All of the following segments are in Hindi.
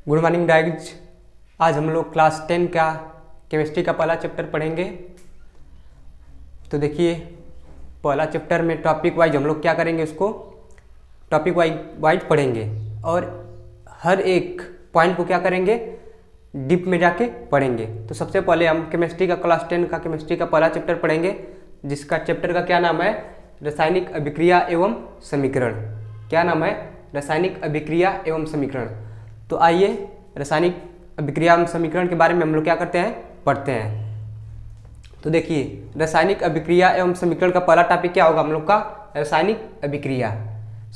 Good morning guys. आज हम लोग क्लास 10 का केमिस्ट्री का पहला चैप्टर पढ़ेंगे। तो देखिए, पहला चैप्टर में टॉपिक वाइज हम लोग क्या करेंगे, उसको टॉपिक वाइज पढ़ेंगे और हर एक पॉइंट को क्या करेंगे, डीप में जाके पढ़ेंगे। तो सबसे पहले हम केमिस्ट्री का क्लास 10 का केमिस्ट्री का पहला चैप्टर पढ़ेंगे, जिसका चैप्टर का क्या नाम है, रासायनिक अभिक्रिया एवं समीकरण। क्या नाम है, रासायनिक अभिक्रिया एवं समीकरण। तो आइए रासायनिक अभिक्रिया एवं समीकरण के बारे में हम लोग क्या करते हैं, पढ़ते हैं। तो देखिए, रासायनिक अभिक्रिया एवं समीकरण का पहला टॉपिक क्या होगा हम लोग का, रासायनिक अभिक्रिया।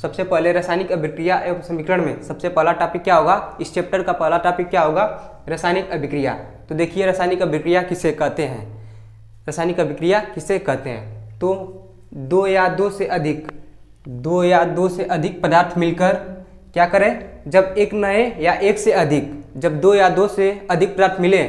सबसे पहले रासायनिक अभिक्रिया एवं समीकरण में सबसे पहला टॉपिक क्या होगा, इस चैप्टर का पहला टॉपिक क्या होगा, रासायनिक अभिक्रिया। तो देखिए, रासायनिक अभिक्रिया किसे कहते हैं, रासायनिक अभिक्रिया किसे कहते हैं। तो दो या दो से अधिक पदार्थ मिलकर क्या करें, जब एक नए या एक से अधिक, जब दो या दो से अधिक पदार्थ मिले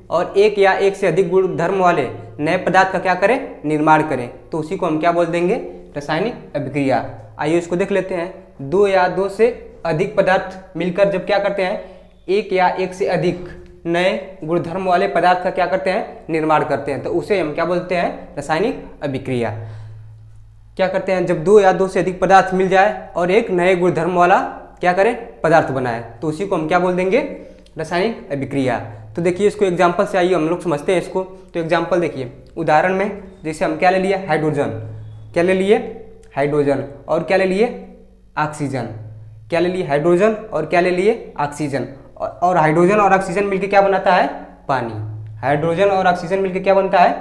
और एक या एक से अधिक गुण धर्म वाले नए पदार्थ का क्या करें, निर्माण करें, तो उसी को हम क्या बोल देंगे, रासायनिक अभिक्रिया। आइए इसको देख लेते हैं। दो या दो से अधिक पदार्थ मिलकर जब क्या करते हैं, एक या एक से अधिक नए गुणधर्म वाले पदार्थ का क्या करते हैं, निर्माण करते हैं, तो उसे हम क्या बोलते हैं, रासायनिक अभिक्रिया। क्या करते हैं, जब दो या दो से अधिक पदार्थ मिल जाए और एक नए गुणधर्म वाला क्या करें, पदार्थ बनाए, तो उसी को हम क्या बोल देंगे, रासायनिक अभिक्रिया। तो देखिए, इसको एग्जांपल से आइए हम लोग समझते हैं इसको। तो एग्जांपल देखिए, उदाहरण में जैसे हम क्या ले लिए, हाइड्रोजन। क्या ले लिए, हाइड्रोजन। और क्या ले लिए, ऑक्सीजन। क्या ले लिए, हाइड्रोजन और क्या ले लिए, ऑक्सीजन। और हाइड्रोजन और ऑक्सीजन मिलकर क्या बनाता है, पानी। हाइड्रोजन और ऑक्सीजन मिलकर क्या बनता है,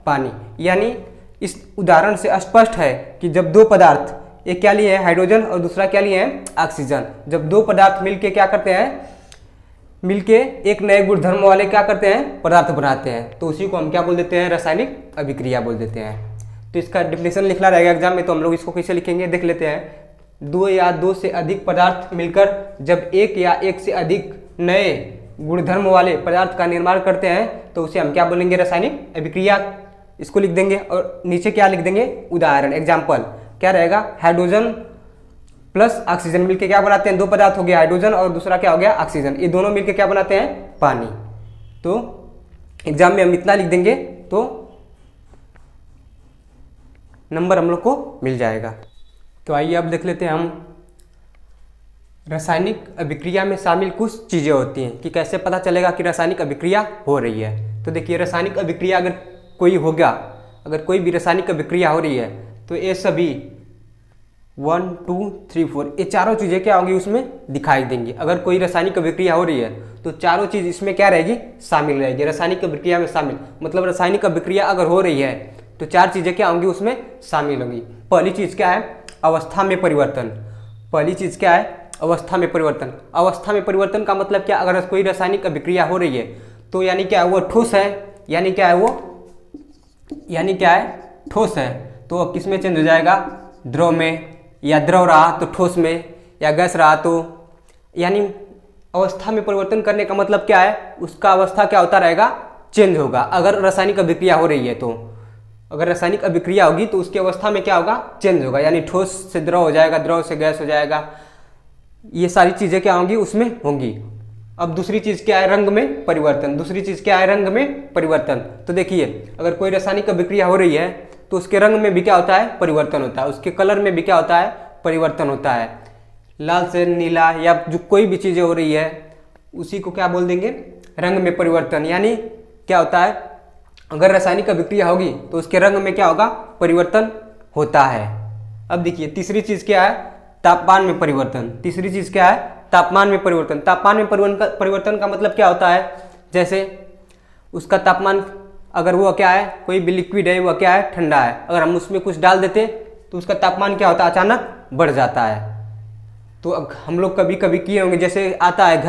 पानी। यानी इस उदाहरण से स्पष्ट है कि जब दो पदार्थ, एक क्या लिए है, हाइड्रोजन और दूसरा क्या लिए है, ऑक्सीजन, जब दो पदार्थ मिलके क्या करते हैं, मिलके एक नए गुणधर्म वाले क्या करते हैं, पदार्थ बनाते हैं, तो उसी को हम क्या बोल देते हैं, रासायनिक अभिक्रिया बोल देते हैं। तो इसका डेफिनेशन लिखना रहेगा एग्जाम में, तो हम लोग इसको कैसे लिखेंगे, देख लेते हैं। दो या दो से अधिक पदार्थ मिलकर जब एक या एक से अधिक नए गुणधर्म वाले पदार्थ का निर्माण करते हैं, तो उसे हम क्या बोलेंगे, रासायनिक अभिक्रिया। इसको लिख देंगे और नीचे क्या लिख देंगे, उदाहरण, एग्जाम्पल क्या रहेगा, हाइड्रोजन प्लस ऑक्सीजन मिलके क्या बनाते हैं, दो पदार्थ हो गया, हाइड्रोजन और दूसरा क्या हो गया, ऑक्सीजन, ये दोनों मिलके क्या बनाते हैं, पानी। तो एग्जाम में हम इतना लिख देंगे तो नंबर हम लोग को मिल जाएगा। तो आइए अब देख लेते हैं हम रासायनिक अभिक्रिया में शामिल कुछ चीजें होती हैं कि कैसे पता चलेगा कि रासायनिक अभिक्रिया हो रही है। तो देखिए, रासायनिक अभिक्रिया अगर कोई होगा, अगर कोई भी रासायनिक अभिक्रिया हो रही है, तो ये सभी 1 2 3 4 ये चारों चीज़ें क्या होंगी, उसमें दिखाई देंगी। अगर कोई रासायनिक अभिक्रिया हो रही है तो चारों चीज़ इसमें क्या रहेगी, शामिल रहेगी, रासायनिक अभिक्रिया में शामिल। मतलब रासायनिक अभिक्रिया अगर हो रही है तो चार चीज़ें क्या होंगी, उसमें शामिल होंगी। पहली चीज़ क्या है, अवस्था में परिवर्तन। पहली चीज़ क्या है, अवस्था में परिवर्तन। अवस्था में परिवर्तन का मतलब क्या, अगर कोई रासायनिक अभिक्रिया हो रही है तो यानी क्या है, वो ठोस है, यानी क्या है वो, यानी क्या है, ठोस है, तो किस में चेंज हो जाएगा, द्रव में, या द्रव रहा तो ठोस में, या गैस रहा तो, यानी अवस्था में परिवर्तन करने का मतलब क्या है, उसका अवस्था क्या होता रहेगा, चेंज होगा। अगर रासायनिक अभिक्रिया हो रही है तो, अगर रासायनिक अभिक्रिया होगी तो उसकी अवस्था में क्या होगा, चेंज होगा, यानी ठोस से द्रव हो जाएगा, द्रव से गैस हो जाएगा, ये सारी चीजें क्या होंगी, उसमें होंगी। अब दूसरी चीज क्या है, रंग में परिवर्तन। दूसरी चीज क्या है, रंग में परिवर्तन। तो देखिए, अगर कोई रासायनिक अभिक्रिया हो रही है तो उसके रंग में भी क्या होता है, परिवर्तन होता है, उसके कलर में भी क्या होता है, परिवर्तन होता है। लाल से नीला या जो कोई भी चीजें हो रही है उसी को क्या बोल देंगे, रंग में परिवर्तन। यानी क्या होता है, अगर रासायनिक अभिक्रिया होगी तो उसके रंग में क्या होगा, परिवर्तन होता है। अब देखिए, तीसरी चीज क्या है, तापमान में परिवर्तन। तीसरी चीज क्या है, तापमान में परिवर्तन। तापमान में परिवर्तन का मतलब क्या होता है, जैसे उसका तापमान, अगर वो क्या है, कोई भी लिक्विड है, वह क्या है, ठंडा है, अगर हम उसमें कुछ डाल देते तो उसका तापमान क्या होता है, अचानक बढ़ जाता है। तो अब हम लोग कभी कभी किए होंगे, जैसे आता है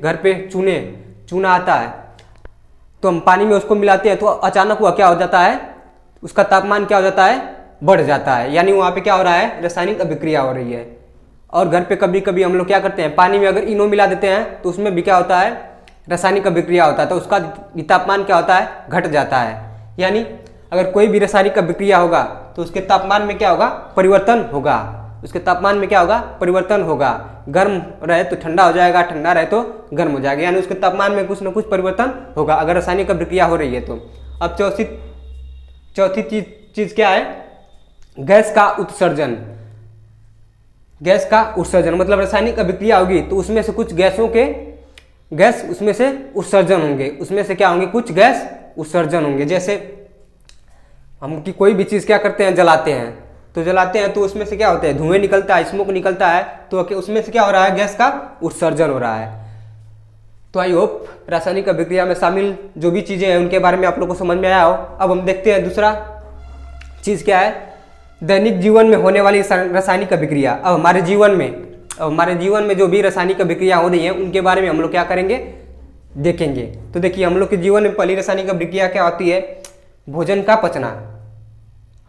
घर पे चूना आता है, तो हम पानी में उसको मिलाते हैं तो अचानक वह क्या हो जाता है, उसका तापमान क्या हो जाता है, बढ़ जाता है, यानी वहाँ पे क्या हो रहा है, रासायनिक अभिक्रिया हो रही है। और घर पे कभी कभी हम लोग क्या करते हैं, पानी में अगर इनो मिला देते हैं तो उसमें भी क्या होता है, रासायनिक अभिक्रिया होता है, तो उसका तापमान क्या होता है, घट जाता है। यानी अगर कोई भी रासायनिक अभिक्रिया होगा तो उसके तापमान में क्या होगा, परिवर्तन होगा। उसके तापमान में क्या होगा, परिवर्तन होगा। गर्म रहे तो ठंडा हो जाएगा, ठंडा रहे तो गर्म हो जाएगा, यानी उसके तापमान में कुछ ना कुछ परिवर्तन होगा अगर रासायनिक अभिक्रिया हो रही है तो। अब चौथी चीज क्या है, गैस का उत्सर्जन। गैस का उत्सर्जन मतलब रासायनिक अभिक्रिया होगी तो उसमें से कुछ गैस उसमें से उत्सर्जन होंगे, उसमें से क्या होंगे, कुछ गैस उत्सर्जन होंगे। जैसे हम की कोई भी चीज़ क्या करते हैं, जलाते हैं, तो जलाते हैं तो उसमें से क्या होता है, धुएं निकलता है, स्मोक निकलता है, तो उसमें से क्या हो रहा है, गैस का उत्सर्जन हो रहा है। तो आई होप रासायनिक अभिक्रिया में शामिल जो भी चीज़ें हैं उनके बारे में आप लोग को समझ में आया हो। अब हम देखते हैं दूसरा चीज़ क्या है, दैनिक जीवन में होने वाली रासायनिक अभिक्रिया। अब हमारे जीवन में जो भी रासायनिक अभिक्रिया हो रही है उनके बारे में हम लोग क्या करेंगे, देखेंगे। तो देखिए हम लोग के जीवन में पहली रासायनिक अभिक्रिया क्या होती है, भोजन का पचना।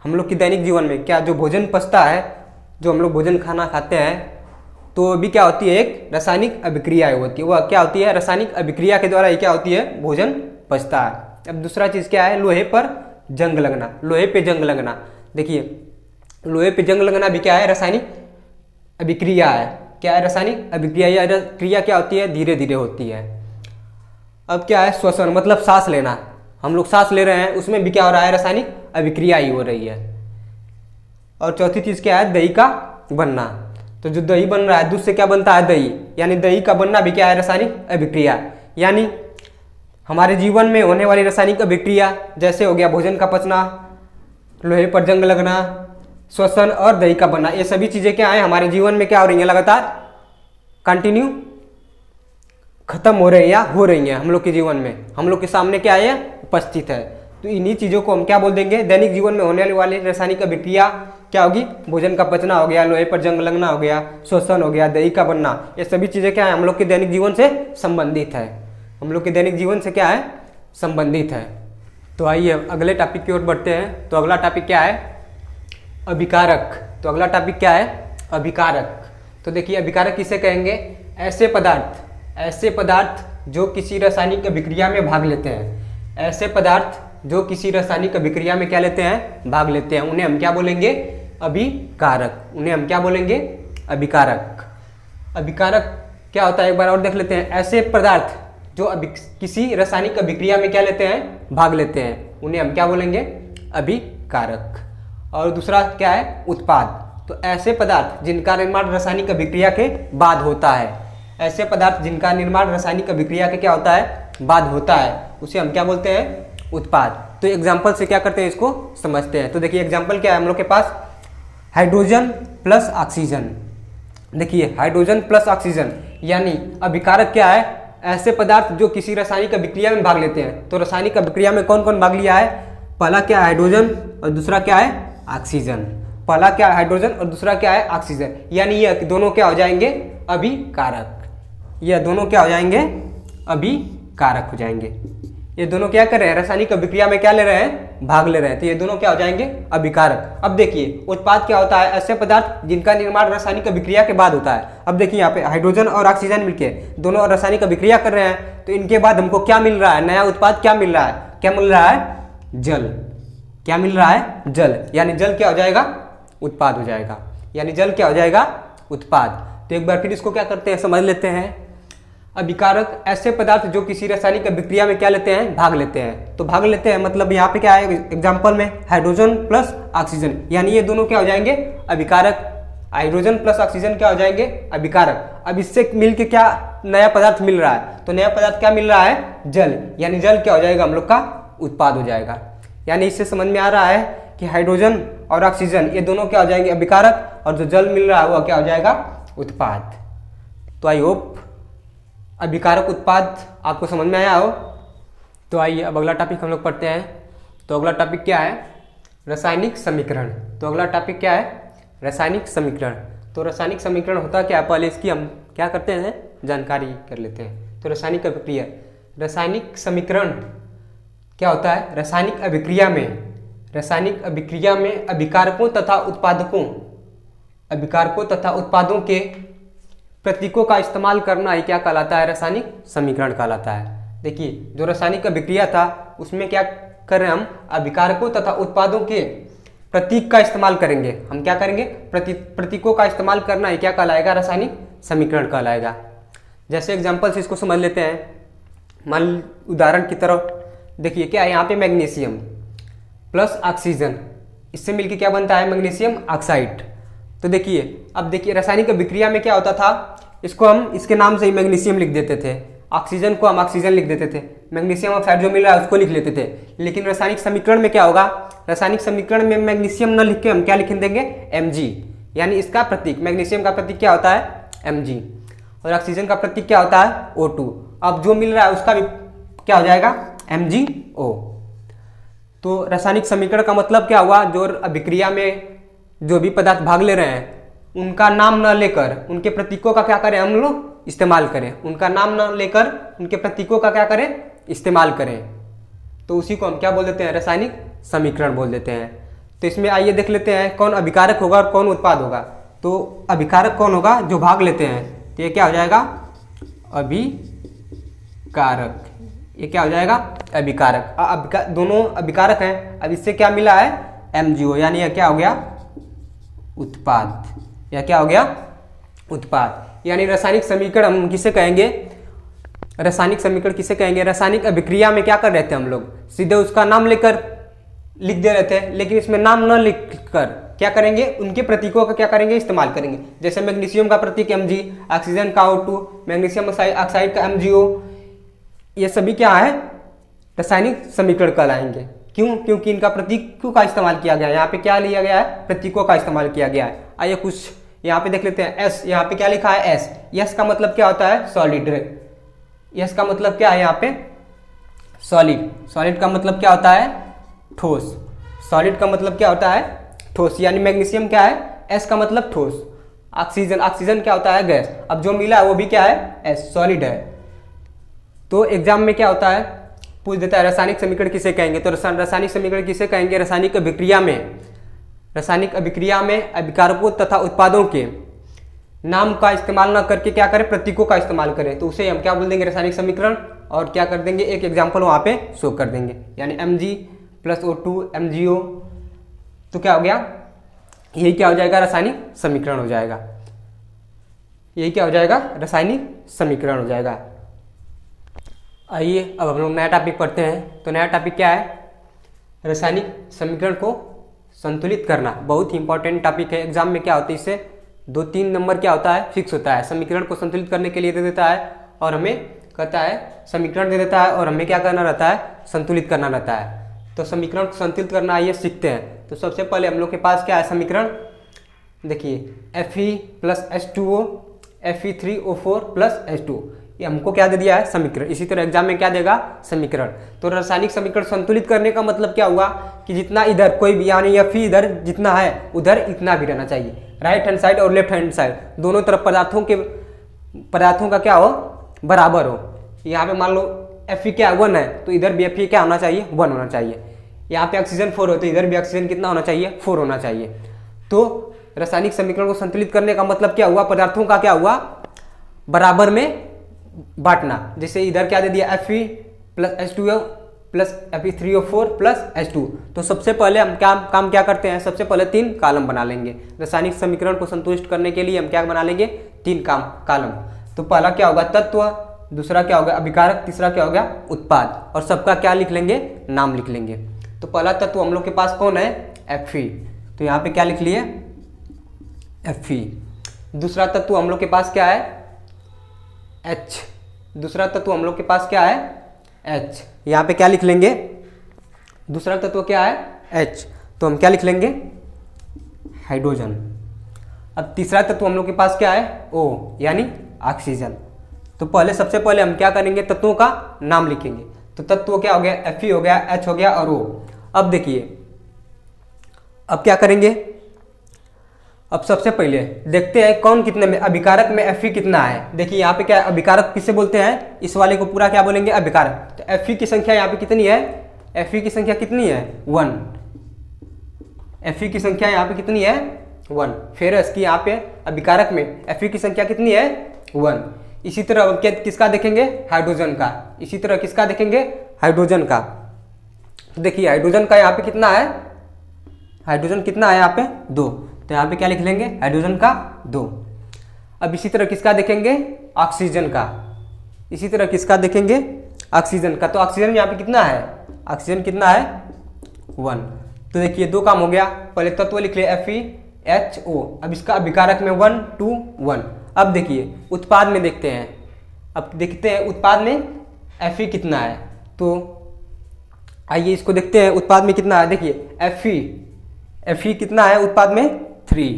हम लोग की दैनिक जीवन में क्या जो भोजन पचता है, जो हम लोग भोजन खाना खाते हैं, तो भी क्या होती है, एक रासायनिक अभिक्रिया होती है। वह क्या होती है, रासायनिक अभिक्रिया के द्वारा ये क्या होती है, भोजन पचता है। अब दूसरा चीज़ क्या है, लोहे पर जंग लगना। लोहे पे जंग लगना, देखिए लोहे पे जंग लगना भी क्या है, रासायनिक अभिक्रिया है। क्या है, रासायनिक अभिक्रिया। यह क्रिया क्या होती है, धीरे धीरे होती है। अब क्या है, श्वसन मतलब सांस लेना। हम लोग सांस ले रहे हैं, उसमें भी क्या हो रहा है, रासायनिक अभिक्रिया ही हो रही है। और चौथी चीज़ क्या है, दही का बनना। तो जो दही बन रहा है, दूध से क्या बनता है, दही, यानी दही का बनना भी क्या है, रासायनिक अभिक्रिया। यानी हमारे जीवन में होने वाली रासायनिक अभिक्रिया जैसे हो गया भोजन का पचना, लोहे पर जंग लगना, श्वसन और दही का बनना, ये सभी चीज़ें क्या है, हमारे जीवन में क्या हो रही हैं, लगातार कंटिन्यू खत्म हो रही है या हो रही हैं हम लोग के जीवन में, हम लोग के सामने क्या है, उपस्थित है। तो इन्हीं चीज़ों को हम क्या बोल देंगे, दैनिक जीवन में होने वाली रासायनिक अभिक्रिया क्या होगी, भोजन का पचना हो गया, लोहे पर जंग लगना हो गया, श्वसन हो गया, दही का बनना, ये सभी चीज़ें क्या है, हम लोग के दैनिक जीवन से संबंधित है। हम लोग के दैनिक जीवन से क्या है, संबंधित है। तो आइए अगले टॉपिक की ओर बढ़ते हैं। तो अगला टॉपिक क्या है, अभिकारक। तो अगला टॉपिक क्या है, अभिकारक। तो देखिए अभिकारक किसे कहेंगे, ऐसे पदार्थ जो किसी रासायनिक अभिक्रिया में भाग लेते हैं। ऐसे पदार्थ जो किसी रासायनिक अभिक्रिया में क्या लेते हैं, भाग लेते हैं, उन्हें हम क्या बोलेंगे, अभिकारक। उन्हें हम क्या बोलेंगे, अभिकारक। अभिकारक क्या होता है, एक बार और देख लेते हैं। ऐसे पदार्थ जो किसी रासायनिक अभिक्रिया में क्या लेते हैं, भाग लेते हैं, उन्हें हम क्या बोलेंगे, अभिकारक। और दूसरा क्या है, उत्पाद। तो ऐसे पदार्थ जिनका निर्माण रासायनिक अभिक्रिया के बाद होता है, ऐसे पदार्थ जिनका निर्माण रासायनिक अभिक्रिया के क्या होता है, बाद होता है, उसे हम क्या बोलते हैं, उत्पाद। तो एग्जाम्पल से क्या करते हैं, इसको समझते हैं। तो देखिए एग्जाम्पल क्या है हम लोग के पास, हाइड्रोजन प्लस ऑक्सीजन। देखिए हाइड्रोजन प्लस ऑक्सीजन यानी अभिकारक क्या है, ऐसे पदार्थ जो किसी रासायनिक अभिक्रिया में भाग लेते हैं। तो रासायनिक अभिक्रिया में कौन कौन भाग लिया है, पहला क्या है, हाइड्रोजन, और दूसरा क्या है, ऑक्सीजन। पहला क्या है, हाइड्रोजन, और दूसरा क्या है, ऑक्सीजन। यानी ये दोनों क्या हो जाएंगे, अभिकारक। ये दोनों क्या हो जाएंगे, अभिकारक हो जाएंगे। ये दोनों क्या कर रहे हैं, रासायनिक अभिक्रिया में क्या ले रहे हैं, भाग ले रहे हैं, तो ये दोनों क्या हो जाएंगे, अभिकारक। अब देखिए उत्पाद क्या होता है, ऐसे पदार्थ जिनका निर्माण रासायनिक अभिक्रिया के बाद होता है। अब देखिए यहाँ पे हाइड्रोजन और ऑक्सीजन मिलके दोनों रासायनिक अभिक्रिया कर रहे हैं, तो इनके बाद हमको क्या मिल रहा है, नया उत्पाद क्या मिल रहा है, क्या मिल रहा है, जल। क्या मिल रहा है, जल। यानी जल क्या हो जाएगा, उत्पाद हो जाएगा। यानी जल क्या हो जाएगा, उत्पाद। तो एक बार फिर इसको क्या करते हैं, समझ लेते हैं। अभिकारक ऐसे पदार्थ जो किसी रासायनिक अभिक्रिया में क्या लेते हैं, भाग लेते हैं। तो भाग लेते हैं मतलब यहाँ पे क्या है, एग्जांपल में हाइड्रोजन प्लस ऑक्सीजन, यानी ये दोनों क्या हो जाएंगे, अभिकारक। हाइड्रोजन प्लस ऑक्सीजन क्या हो जाएंगे, अभिकारक। अब इससे मिलके क्या नया पदार्थ मिल रहा है, तो नया पदार्थ क्या मिल रहा है, जल। यानी जल क्या हो जाएगा, हम लोग का उत्पाद हो जाएगा। यानी इससे समझ में आ रहा है कि हाइड्रोजन और ऑक्सीजन ये दोनों क्या हो जाएंगे, अभिकारक, और जो जल मिल रहा है वह क्या हो जाएगा, उत्पाद। तो आई होप अभिकारक उत्पाद आपको समझ में आया हो। तो आइए अब अगला टॉपिक हम लोग पढ़ते हैं। तो अगला टॉपिक क्या है, रासायनिक समीकरण। तो अगला टॉपिक क्या है, रासायनिक समीकरण। तो रासायनिक समीकरण होता क्या है, पहले इसकी हम क्या करते हैं, जानकारी कर लेते हैं। तो रासायनिक अभिक्रिया, रासायनिक समीकरण क्या होता है, रासायनिक अभिक्रिया में अभिकारकों तथा उत्पादों के प्रतीकों का इस्तेमाल करना ही क्या कहलाता है, रासायनिक समीकरण कहलाता है। देखिए जो रासायनिक अभिक्रिया था उसमें क्या कर रहे हैं हम, अभिकारकों तथा उत्पादों के प्रतीक का इस्तेमाल करेंगे। हम क्या करेंगे, प्रतीकों का इस्तेमाल करना, ये क्या कहलाएगा, रासायनिक समीकरण कहलाएगा। जैसे एग्जाम्पल से इसको समझ लेते हैं। मान उदाहरण की तरफ देखिए, क्या है यहाँ पे, मैग्नीशियम प्लस ऑक्सीजन, इससे मिलके क्या बनता है, मैग्नीशियम ऑक्साइड। तो देखिए, अब देखिए रासायनिक अभिक्रिया में क्या होता था, इसको हम इसके नाम से ही मैग्नीशियम लिख देते थे, ऑक्सीजन को हम ऑक्सीजन लिख देते थे, मैग्नीशियम ऑक्साइड जो मिल रहा है उसको लिख लेते थे। लेकिन रासायनिक समीकरण में क्या होगा, रासायनिक समीकरण में मैग्नीशियम न लिख के हम क्या लिख देंगे, Mg, यानी इसका प्रतीक, मैग्नीशियम का प्रतीक क्या होता है, Mg, और ऑक्सीजन का प्रतीक क्या होता है, O2। अब जो मिल रहा है उसका भी क्या हो जाएगा, MgO। तो रासायनिक समीकरण का मतलब क्या हुआ, जो अभिक्रिया में जो भी पदार्थ भाग ले रहे हैं उनका नाम न लेकर उनके प्रतीकों का क्या करें, हम लोग इस्तेमाल करें, उनका नाम न लेकर उनके प्रतीकों का क्या करें, इस्तेमाल करें। तो उसी को हम क्या बोल देते हैं, रासायनिक समीकरण बोल देते हैं। तो इसमें आइए देख लेते हैं कौन अभिकारक होगा और कौन उत्पाद होगा। तो अभिकारक कौन होगा, जो भाग लेते हैं, तो ये क्या हो जाएगा, अभिकारक। ये क्या हो जाएगा, अभिकारक। दोनों अभिकारक हैं। अब इससे क्या मिला है, MgO, यानी यह क्या हो गया, उत्पाद। यह क्या हो गया, उत्पाद। यानी रासायनिक समीकरण हम किसे कहेंगे, रासायनिक समीकरण किसे कहेंगे, रासायनिक अभिक्रिया में क्या कर रहे थे हम लोग, सीधे उसका नाम लेकर लिख दे रहे थे, लेकिन इसमें नाम न लिखकर क्या करेंगे, उनके प्रतीकों का क्या करेंगे, इस्तेमाल करेंगे। जैसे मैग्नीशियम का प्रतीक Mg, ऑक्सीजन का O2, मैग्नीशियम ऑक्साइड का MgO, ये सभी क्या है, रासायनिक समीकरण कहलाएंगे। क्यों, क्योंकि इनका प्रतीकों का इस्तेमाल किया गया है। यहाँ पे क्या लिया गया है, प्रतीकों का इस्तेमाल किया गया है। आइए कुछ यहाँ पे देख लेते हैं। S, यहाँ पे क्या लिखा है, S का मतलब क्या होता है, सॉलिड। S का मतलब क्या है यहाँ पे, सॉलिड। सॉलिड का मतलब क्या होता है, ठोस। सॉलिड का मतलब क्या होता है, ठोस। यानी मैग्नीशियम क्या है, S का मतलब ठोस। ऑक्सीजन क्या होता है, गैस। अब जो मिला है वो भी क्या है, S, सॉलिड है। तो एग्जाम में क्या होता है, पूछ देता है रासायनिक समीकरण किसे कहेंगे। तो रासायनिक समीकरण किसे कहेंगे, रासायनिक अभिक्रिया में अभिकारकों तथा उत्पादों के नाम का इस्तेमाल ना करके क्या करें, प्रतीकों का इस्तेमाल करें, तो उसे हम क्या बोल देंगे, रासायनिक समीकरण। और क्या कर देंगे, एक एग्जाम्पल वहाँ पे शो कर देंगे, यानी Mg प्लस O2 MgO। तो क्या हो गया, यही क्या हो जाएगा, रासायनिक समीकरण हो जाएगा। यही क्या हो जाएगा, रासायनिक समीकरण हो जाएगा। आइए अब हम लोग नया टॉपिक पढ़ते हैं। तो नया टॉपिक क्या है, रासायनिक समीकरण को संतुलित करना। बहुत ही इंपॉर्टेंट टॉपिक है। एग्जाम में क्या होता है, इससे 2-3 नंबर क्या होता है, फिक्स होता है। समीकरण को संतुलित करने के लिए दे देता है और हमें कहता है, समीकरण दे देता है और हमें क्या करना रहता है, संतुलित करना रहता है। तो समीकरण को संतुलित करना आइए सीखते हैं। तो सबसे पहले हम लोग के पास क्या है, समीकरण देखिए, Fe plus H2O, Fe3O4 plus H2, ये हमको क्या दे दिया है, समीकरण। इसी तरह एग्जाम में क्या देगा, समीकरण। तो रासायनिक समीकरण संतुलित करने का मतलब क्या हुआ कि जितना इधर कोई भी, यानी Fe इधर जितना है उधर इतना भी रहना चाहिए। राइट हैंड साइड और लेफ्ट हैंड साइड दोनों तरफ पदार्थों का क्या हो, बराबर हो। यहाँ पे मान लो Fe क्या 1 है, तो इधर भी Fe क्या होना चाहिए, 1 होना चाहिए। यहाँ पे ऑक्सीजन 4 हो तो इधर भी ऑक्सीजन कितना होना चाहिए, 4 होना चाहिए। तो रासायनिक समीकरण को संतुलित करने का मतलब क्या हुआ, पदार्थों का क्या हुआ, बराबर में बांटना। जैसे इधर क्या दे दिया, Fe plus H2O plus Fe3O4 plus H2। तो सबसे पहले हम काम क्या करते हैं, सबसे पहले 3 कॉलम बना लेंगे। रासायनिक समीकरण को संतुष्ट करने के लिए हम क्या बना लेंगे, 3 कॉलम। तो पहला क्या होगा, तत्व, दूसरा क्या होगा, अभिकारक, तीसरा क्या होगा, उत्पाद। और सबका क्या लिख लेंगे, नाम लिख लेंगे। तो पहला तत्व हम लोग के पास कौन है, Fe। तो यहाँ पे क्या लिख लिए, Fe। दूसरा तत्व हम लोग के पास क्या है, H। दूसरा तत्व हम लोग के पास क्या है, H। यहाँ पे क्या लिख लेंगे, दूसरा तत्व क्या है, H। तो हम क्या लिख लेंगे, हाइड्रोजन। अब तीसरा तत्व हम लोग के पास क्या है, O, यानी ऑक्सीजन। तो पहले सबसे पहले हम क्या करेंगे, तत्वों का नाम लिखेंगे। तो तत्व क्या हो गया, Fe हो गया, H हो गया और O। अब देखिए, अब क्या करेंगे, अब सबसे पहले देखते हैं कौन कितने में, अभिकारक में Fe कितना है। देखिए यहाँ पे क्या है, अभिकारक किसे बोलते हैं, इस वाले को पूरा क्या बोलेंगे, अभिकारक। तो Fe की संख्या यहाँ पे कितनी है, Fe की संख्या कितनी है, 1। Fe की संख्या यहाँ पे कितनी है, 1। फिर इसकी यहाँ पे अभिकारक में Fe की संख्या कितनी है, 1। इसी तरह किसका देखेंगे, हाइड्रोजन का। इसी तरह किसका देखेंगे, हाइड्रोजन का। तो देखिए हाइड्रोजन का यहाँ पे कितना है, हाइड्रोजन कितना है यहाँ पे 2, तो यहाँ पे क्या लिख लेंगे हाइड्रोजन का 2। अब इसी तरह किसका देखेंगे ऑक्सीजन का, इसी तरह किसका देखेंगे ऑक्सीजन का। तो ऑक्सीजन यहाँ पे कितना है, ऑक्सीजन कितना है 1। तो देखिए 2 काम हो गया, पहले तत्व लिख लिया FeHO। अब इसका अभिकारक में 1 2 1। अब देखिए उत्पाद में देखते हैं, अब देखते हैं उत्पाद में Fe कितना है। तो आइए इसको देखते हैं उत्पाद में कितना है। देखिए Fe कितना है उत्पाद में 3,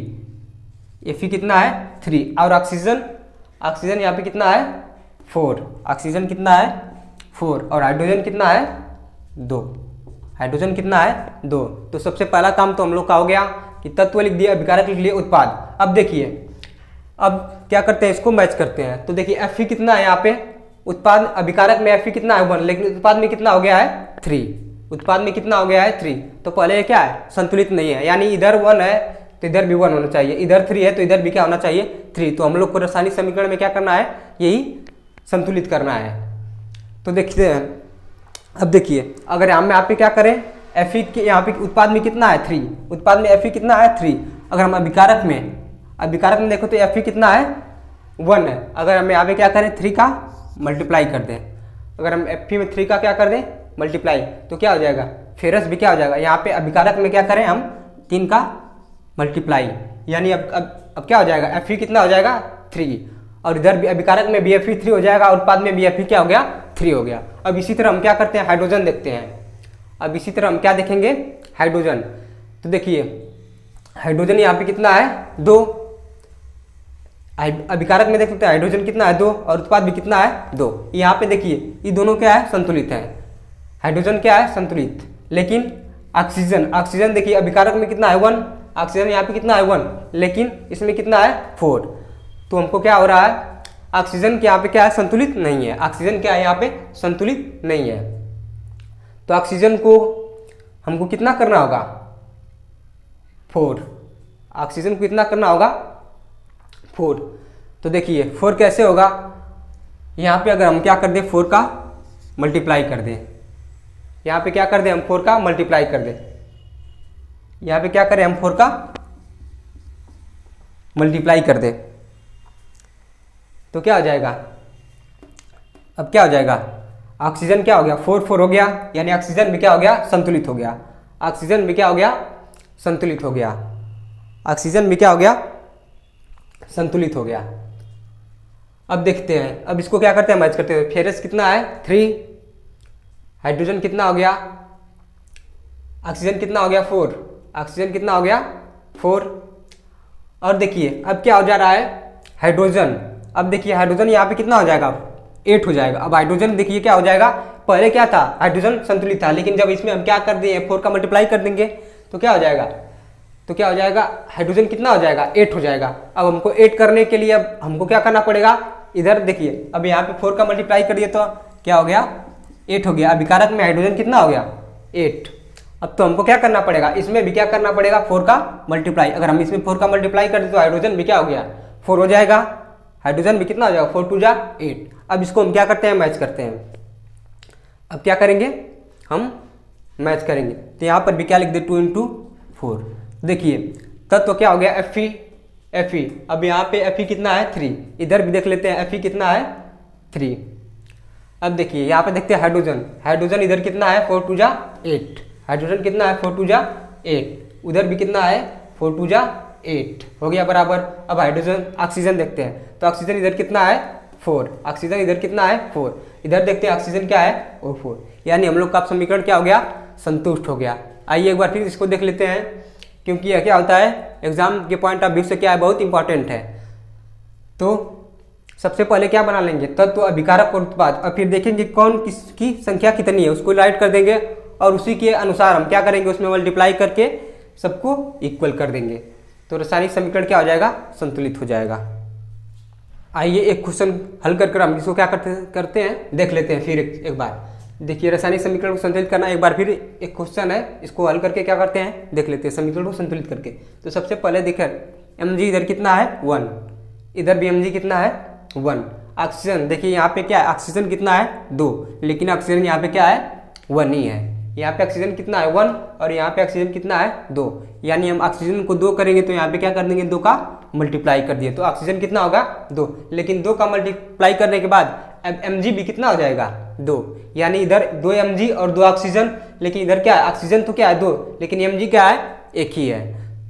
Fe कितना है 3। और ऑक्सीजन यहाँ पे कितना है 4, ऑक्सीजन कितना है 4। और हाइड्रोजन कितना है 2, हाइड्रोजन कितना है 2। तो सबसे पहला काम तो हम लोग का हो गया कि तत्व लिख दिया, अभिकारक लिख लिए, उत्पाद। अब देखिए अब क्या करते हैं, इसको मैच करते हैं। तो देखिए Fe कितना है यहाँ पे, उत्पाद अभिकारक में Fe कितना है 1, लेकिन उत्पाद में कितना हो गया है 3, उत्पाद में कितना हो गया है 3। तो पहले ये क्या है संतुलित नहीं है, यानी इधर 1 है तो इधर भी 1 होना चाहिए, इधर 3 है तो इधर भी क्या होना चाहिए 3। तो हम लोग को रासायनिक समीकरण में क्या करना है, यही संतुलित करना है। तो देखते हैं, अब देखिए अगर यहाँ पे क्या करें Fe के यहाँ पे उत्पाद में कितना है 3, उत्पाद में Fe कितना है 3। अगर हम अभिकारक में देखो तो Fe कितना है 1 है। अगर हम यहाँ पे क्या करें 3 का मल्टीप्लाई कर दें, अगर हम Fe में 3 का क्या कर दें मल्टीप्लाई, तो क्या हो जाएगा फेरस भी क्या हो जाएगा। यहाँ पे अभिकारक में क्या करें हम 3 का मल्टीप्लाई, यानी अब क्या हो जाएगा Fe कितना हो जाएगा 3। और इधर भी अभिकारक में भी Fe 3 हो जाएगा और उत्पाद में भी Fe क्या हो गया 3 हो गया। अब इसी तरह हम क्या करते हैं हाइड्रोजन देखते हैं। अब इसी तरह हम क्या देखेंगे हाइड्रोजन। तो देखिए हाइड्रोजन यहाँ पे कितना है 2, अभिकारक में देख सकते हैं हाइड्रोजन कितना है 2 और उत्पाद भी कितना है 2। यहाँ पे देखिए ये दोनों क्या है संतुलित है, हाइड्रोजन क्या है संतुलित, लेकिन ऑक्सीजन देखिए अभिकारक में कितना है 1, ऑक्सीजन यहाँ पे कितना है 1, लेकिन इसमें कितना है 4। तो हमको क्या हो रहा है ऑक्सीजन के यहाँ पे क्या है संतुलित नहीं है, ऑक्सीजन क्या है यहाँ पे संतुलित नहीं है। तो ऑक्सीजन को हमको कितना करना होगा 4, ऑक्सीजन को कितना करना होगा 4। तो देखिए 4 कैसे होगा, यहाँ पे अगर हम क्या कर दें 4 का मल्टीप्लाई कर दें, यहाँ पे क्या कर दें हम 4 का मल्टीप्लाई कर दें, यहाँ पे क्या करें हम 4 का मल्टीप्लाई कर दें, तो क्या हो जाएगा, अब क्या हो जाएगा ऑक्सीजन क्या हो गया 4 4 हो गया, यानी ऑक्सीजन भी क्या हो गया संतुलित हो गया, ऑक्सीजन भी क्या हो गया संतुलित हो गया, ऑक्सीजन भी क्या हो गया संतुलित हो गया। अब देखते हैं, अब इसको क्या करते हैं मैच करते हैं। फेरस कितना है 3, हाइड्रोजन कितना हो गया, ऑक्सीजन कितना हो गया 4, ऑक्सीजन कितना हो गया 4। और देखिए अब क्या हो जा रहा है हाइड्रोजन, अब देखिए हाइड्रोजन यहाँ पे कितना हो जाएगा 8 हो जाएगा। अब हाइड्रोजन देखिए क्या हो जाएगा, पहले क्या था हाइड्रोजन संतुलित था, लेकिन जब इसमें हम क्या कर दिए 4 का मल्टीप्लाई कर देंगे तो क्या हो जाएगा, तो क्या हो जाएगा हाइड्रोजन कितना हो जाएगा 8 हो जाएगा। अब हमको 8 करने के लिए अब हमको क्या करना पड़ेगा, इधर देखिए अब यहाँ पे 4 का मल्टीप्लाई कर दिए तो क्या हो गया 8 हो गया। अभिकारक में हाइड्रोजन कितना हो गया 8। अब तो हमको क्या करना पड़ेगा, इसमें भी क्या करना पड़ेगा 4 का मल्टीप्लाई। अगर हम इसमें 4 का मल्टीप्लाई कर दें तो हाइड्रोजन भी क्या हो गया 4 हो जाएगा, हाइड्रोजन भी कितना हो जाएगा 4 2 जा 8। अब इसको हम क्या करते हैं मैच करते हैं। अब क्या करेंगे हम मैच करेंगे, तो यहाँ पर भी क्या लिख दे 2 × 4। देखिए तत्व क्या हो गया Fe। अब यहाँ पे Fe कितना है 3, इधर भी देख लेते हैं Fe कितना है 3। अब देखिए यहाँ पे देखते हैं हाइड्रोजन इधर कितना है 4 2 जा 8, हाइड्रोजन कितना है 4 2 जा 8, उधर भी कितना है 4 2 जा 8 हो गया बराबर। अब हाइड्रोजन ऑक्सीजन देखते हैं, तो ऑक्सीजन इधर कितना है 4, ऑक्सीजन इधर कितना है 4, इधर देखते हैं ऑक्सीजन क्या है वो 4, यानी हम लोग का समीकरण क्या हो गया संतुष्ट हो गया। आइए एक बार फिर इसको देख लेते हैं, क्योंकि यह क्या होता है एग्जाम के पॉइंट ऑफ व्यू से क्या है बहुत इंपॉर्टेंट है। तो सबसे पहले क्या बना लेंगे तत्व अभिकारक और उत्पाद, और फिर देखेंगे कौन किसकी संख्या कितनी है उसको राइट कर देंगे और उसी के अनुसार हम क्या करेंगे उसमें मल्टीप्लाई करके सबको इक्वल कर देंगे, तो रासायनिक समीकरण क्या हो जाएगा संतुलित हो जाएगा। आइए एक क्वेश्चन हल कर हम इसको क्या करते हैं देख लेते हैं फिर एक बार। देखिए रासायनिक समीकरण को संतुलित करना एक बार फिर एक क्वेश्चन है, इसको हल करके क्या करते हैं देख लेते हैं समीकरण को संतुलित करके। तो सबसे पहले देखिए Mg इधर कितना है 1, इधर भी Mg कितना है 1। ऑक्सीजन देखिए यहाँ पे क्या है ऑक्सीजन कितना है 2, लेकिन ऑक्सीजन यहाँ पे क्या है 1 ही है, यहाँ पे ऑक्सीजन कितना है 1 और यहाँ पे ऑक्सीजन कितना है 2, यानी हम ऑक्सीजन को 2 करेंगे तो यहाँ पे क्या कर देंगे 2 का मल्टीप्लाई कर दिए तो ऑक्सीजन कितना होगा 2, लेकिन 2 का मल्टीप्लाई करने के बाद अब mg भी कितना हो जाएगा 2, यानी इधर 2 mg और 2 ऑक्सीजन, लेकिन इधर क्या है ऑक्सीजन तो क्या है 2 लेकिन mg क्या है एक ही है।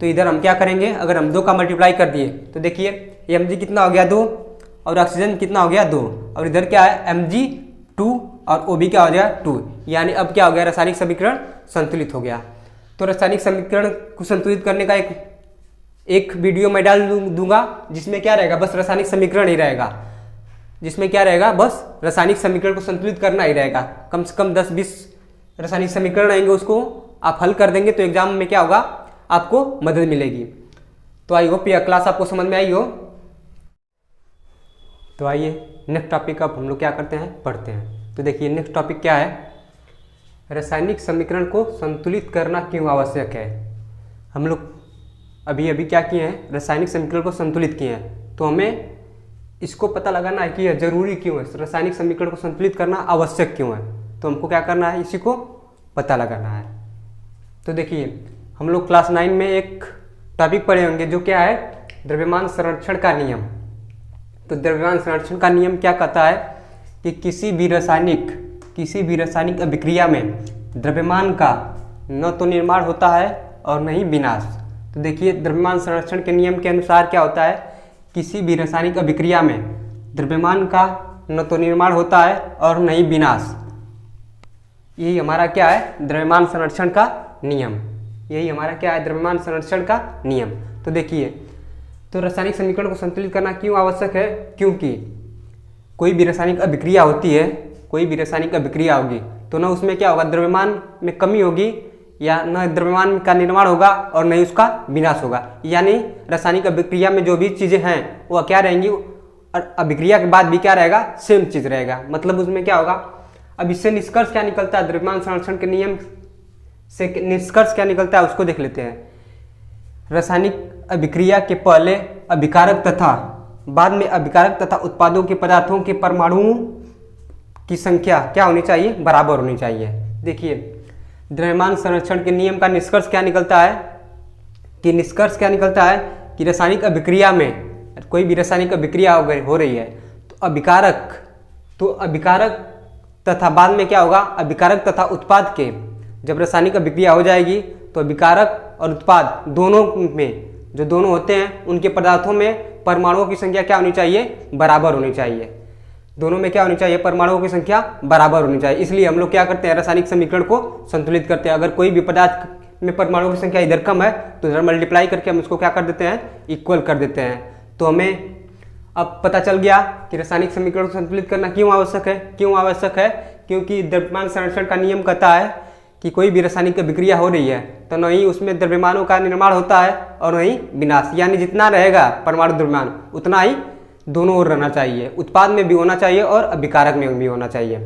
तो इधर हम क्या करेंगे अगर हम 2 का मल्टीप्लाई कर दिए तो देखिए mg कितना हो गया 2 और ऑक्सीजन कितना हो गया 2 और इधर क्या है mg 2 और OB क्या हो गया 2, यानी अब क्या हो गया रासायनिक समीकरण संतुलित हो गया। तो रासायनिक समीकरण को संतुलित करने का एक वीडियो मैं डाल दूंगा जिसमें क्या रहेगा बस रासायनिक समीकरण ही रहेगा, जिसमें क्या रहेगा बस रासायनिक समीकरण को संतुलित करना ही रहेगा। कम से कम 10-20 रासायनिक समीकरण आएंगे, उसको आप हल कर देंगे तो एग्जाम में क्या होगा आपको मदद मिलेगी। तो आई होप यह क्लास आपको समझ में आई हो। तो आइए नेक्स्ट टॉपिक अब हम लोग क्या करते हैं पढ़ते हैं। तो देखिए नेक्स्ट टॉपिक क्या है, रासायनिक समीकरण को संतुलित करना क्यों आवश्यक है। हम लोग अभी क्या किए हैं रासायनिक समीकरण को संतुलित किए हैं, तो हमें इसको पता लगाना है कि यह जरूरी क्यों है, रासायनिक समीकरण को संतुलित करना आवश्यक क्यों है। तो हमको क्या करना है इसी को पता लगाना है। तो देखिए हम लोग क्लास 9 में एक टॉपिक पढ़े होंगे जो क्या है द्रव्यमान संरक्षण का नियम। तो द्रव्यमान संरक्षण का नियम क्या कहता है कि किसी भी रासायनिक अभिक्रिया में द्रव्यमान का न तो निर्माण होता है और न ही विनाश। तो देखिए द्रव्यमान संरक्षण के नियम के अनुसार क्या होता है, किसी भी रासायनिक अभिक्रिया में द्रव्यमान का न तो निर्माण होता है और न ही विनाश। यही हमारा क्या है द्रव्यमान संरक्षण का नियम, यही हमारा क्या है द्रव्यमान संरक्षण का नियम। तो देखिए तो रासायनिक समीकरण को संतुलित करना क्यों आवश्यक है, क्योंकि कोई भी रासायनिक अभिक्रिया होती है, कोई भी रासायनिक अभिक्रिया होगी तो न उसमें क्या होगा द्रव्यमान में कमी होगी या न द्रव्यमान का निर्माण होगा और न ही उसका विनाश होगा। यानी रासायनिक अभिक्रिया में जो भी चीज़ें हैं वह क्या रहेंगी और अभिक्रिया के बाद भी क्या रहेगा सेम चीज़ रहेगा। मतलब उसमें क्या होगा, अब इससे निष्कर्ष क्या निकलता है, द्रव्यमान संरक्षण के नियम से निष्कर्ष क्या निकलता है उसको देख लेते हैं। रासायनिक अभिक्रिया के पहले अभिकारक तथा बाद में अभिकारक तथा उत्पादों के पदार्थों के परमाणुओं की संख्या क्या होनी चाहिए बराबर होनी चाहिए। देखिए द्रव्यमान संरक्षण के नियम का निष्कर्ष क्या निकलता है कि रासायनिक अभिक्रिया में कोई भी रासायनिक अभिक्रिया हो रही है तो अभिकारक तथा बाद में क्या होगा अभिकारक तथा उत्पाद के, जब रासायनिक अभिक्रिया हो जाएगी तो अभिकारक और उत्पाद दोनों में जो दोनों होते हैं उनके पदार्थों में परमाणुओं की संख्या क्या होनी चाहिए बराबर होनी चाहिए। दोनों में क्या होनी चाहिए परमाणुओं की संख्या बराबर होनी चाहिए। इसलिए हम लोग क्या करते हैं रासायनिक समीकरण को संतुलित करते हैं। अगर कोई भी पदार्थ में परमाणुओं की संख्या इधर कम है तो इधर मल्टीप्लाई करके हम उसको क्या कर देते हैं इक्वल कर देते हैं। तो हमें अब पता चल गया कि रासायनिक समीकरण को संतुलित करना क्यों आवश्यक है, क्योंकि द्रव्यमान संरक्षण का नियम कहता है कि कोई भी रासायनिक अभिक्रिया हो रही है तो न ही उसमें द्रव्यमानों का निर्माण होता है और न ही विनाश, यानी जितना रहेगा परमाणु द्रव्यमान उतना ही दोनों ओर रहना चाहिए, उत्पाद में भी होना चाहिए और अभिकारक में भी होना चाहिए।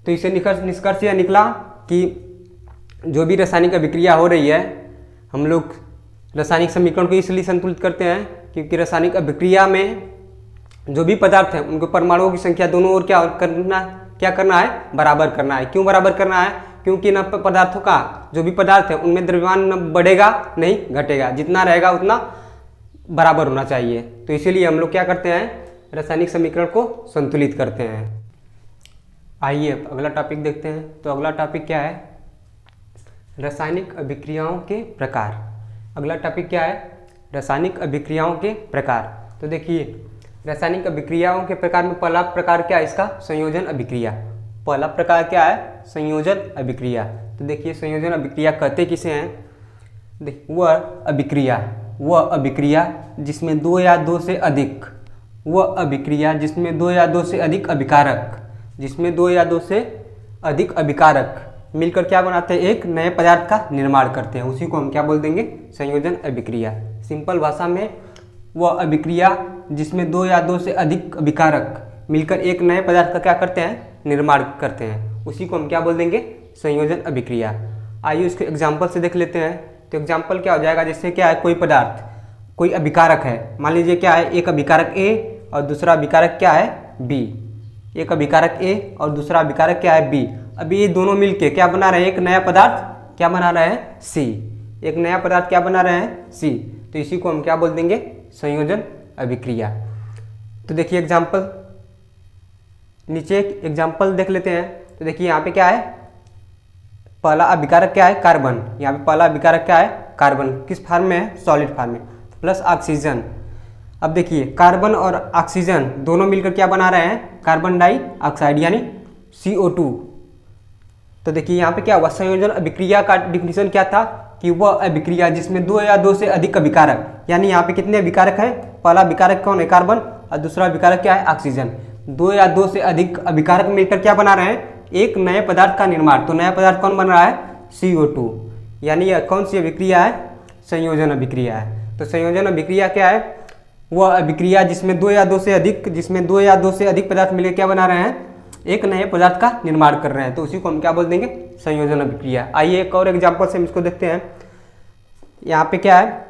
तो इसे निष्कर्ष यह निकला कि जो भी रासायनिक अभिक्रिया हो रही है हम लोग रासायनिक समीकरण को इसलिए संतुलित करते हैं क्योंकि रासायनिक अभिक्रिया में जो भी पदार्थ है उनको परमाणुओं की संख्या दोनों ओर क्या करना है बराबर करना है। क्यों बराबर करना है, क्योंकि न पदार्थों का जो भी पदार्थ है उनमें द्रव्यमान न बढ़ेगा नहीं घटेगा, जितना रहेगा उतना बराबर होना चाहिए। तो इसीलिए हम लोग क्या करते हैं रासायनिक समीकरण को संतुलित करते हैं। आइए अब अगला टॉपिक देखते हैं। तो अगला टॉपिक क्या है रासायनिक अभिक्रियाओं के प्रकार। अगला टॉपिक क्या है रासायनिक अभिक्रियाओं के प्रकार। तो देखिए रासायनिक अभिक्रियाओं के प्रकार में पहला प्रकार क्या है इसका संयोजन अभिक्रिया। पहला प्रकार क्या है संयोजन अभिक्रिया। तो देखिए संयोजन अभिक्रिया कहते किसे हैं, देखिए वह अभिक्रिया जिसमें दो या दो से अधिक अभिकारक मिलकर क्या बनाते हैं एक नए पदार्थ का निर्माण करते हैं, उसी को हम क्या बोल देंगे संयोजन अभिक्रिया। सिंपल भाषा में वह अभिक्रिया जिसमें दो या दो से अधिक अभिकारक मिलकर एक नए पदार्थ का क्या करते हैं निर्माण करते हैं, उसी को हम क्या बोल देंगे संयोजन अभिक्रिया। आइए उसके एग्जाम्पल से देख लेते हैं। तो एग्जाम्पल क्या हो जाएगा, जैसे क्या है कोई अभिकारक है, मान लीजिए क्या है एक अभिकारक A और दूसरा अभिकारक क्या है B, एक अभिकारक A और दूसरा अभिकारक क्या है B। अभी ये दोनों मिलके क्या बना रहे हैं, एक नया पदार्थ क्या बना रहे हैं, सी। एक नया पदार्थ क्या बना रहे हैं, सी। तो इसी को हम क्या बोल देंगे, संयोजन अभिक्रिया। तो देखिए एग्जाम्पल, नीचे एक एग्जाम्पल देख लेते हैं। तो देखिए यहाँ पे क्या है, पहला अभिकारक क्या है, कार्बन। यहाँ पे पहला अभिकारक क्या है, कार्बन। किस फॉर्म में है, सॉलिड फॉर्म में, प्लस ऑक्सीजन। अब देखिए कार्बन और ऑक्सीजन दोनों मिलकर क्या बना रहे हैं, कार्बन डाइऑक्साइड यानी CO2। तो देखिए यहाँ पे क्या हुआ, संयोजन अभिक्रिया का डिफिनीशन क्या था कि वह अभिक्रिया जिसमें दो या दो से अधिक अभिकारक, यानी यहाँ पे कितने अभिकारक है, पहला अभिकारक कौन है, कार्बन, और दूसरा अभिकारक क्या है, ऑक्सीजन। दो या दो से अधिक अभिकारक मिलकर क्या बना रहे हैं, एक नए पदार्थ का निर्माण। तो नया पदार्थ कौन बन रहा है, CO2। यानी यह कौन सी अभिक्रिया है, संयोजन अभिक्रिया है। तो संयोजन अभिक्रिया क्या है, वह अभिक्रिया जिसमें दो या दो से अधिक पदार्थ मिलकर क्या बना रहे हैं, एक नए पदार्थ का निर्माण कर रहे हैं। तो उसी को हम क्या बोल देंगे, संयोजन अभिक्रिया। आइए एक और एग्जांपल से हम इसको देखते हैं। यहाँ पे क्या है,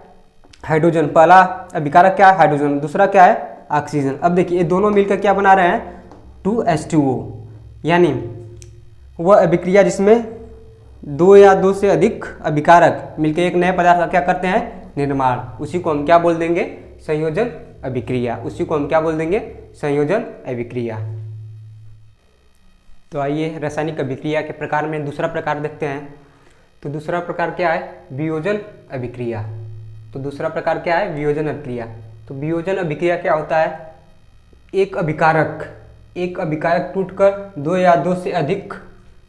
हाइड्रोजन, पहला अभिकारक क्या है, हाइड्रोजन, दूसरा क्या है, ऑक्सीजन। अब देखिए ये दोनों मिलकर क्या बना रहे हैं, 2H2O। यानी वह अभिक्रिया जिसमें दो या दो से अधिक अभिकारक मिलकर एक नए पदार्थ का क्या करते हैं, निर्माण। उसी को हम क्या बोल देंगे, संयोजन अभिक्रिया। उसी को हम क्या बोल देंगे, संयोजन अभिक्रिया। तो आइए रासायनिक अभिक्रिया के प्रकार में दूसरा प्रकार देखते हैं। तो दूसरा प्रकार क्या है, वियोजन अभिक्रिया। तो दूसरा प्रकार क्या है, वियोजन अभिक्रिया। तो वियोजन अभिक्रिया क्या होता है, एक अभिकारक टूटकर दो या दो से अधिक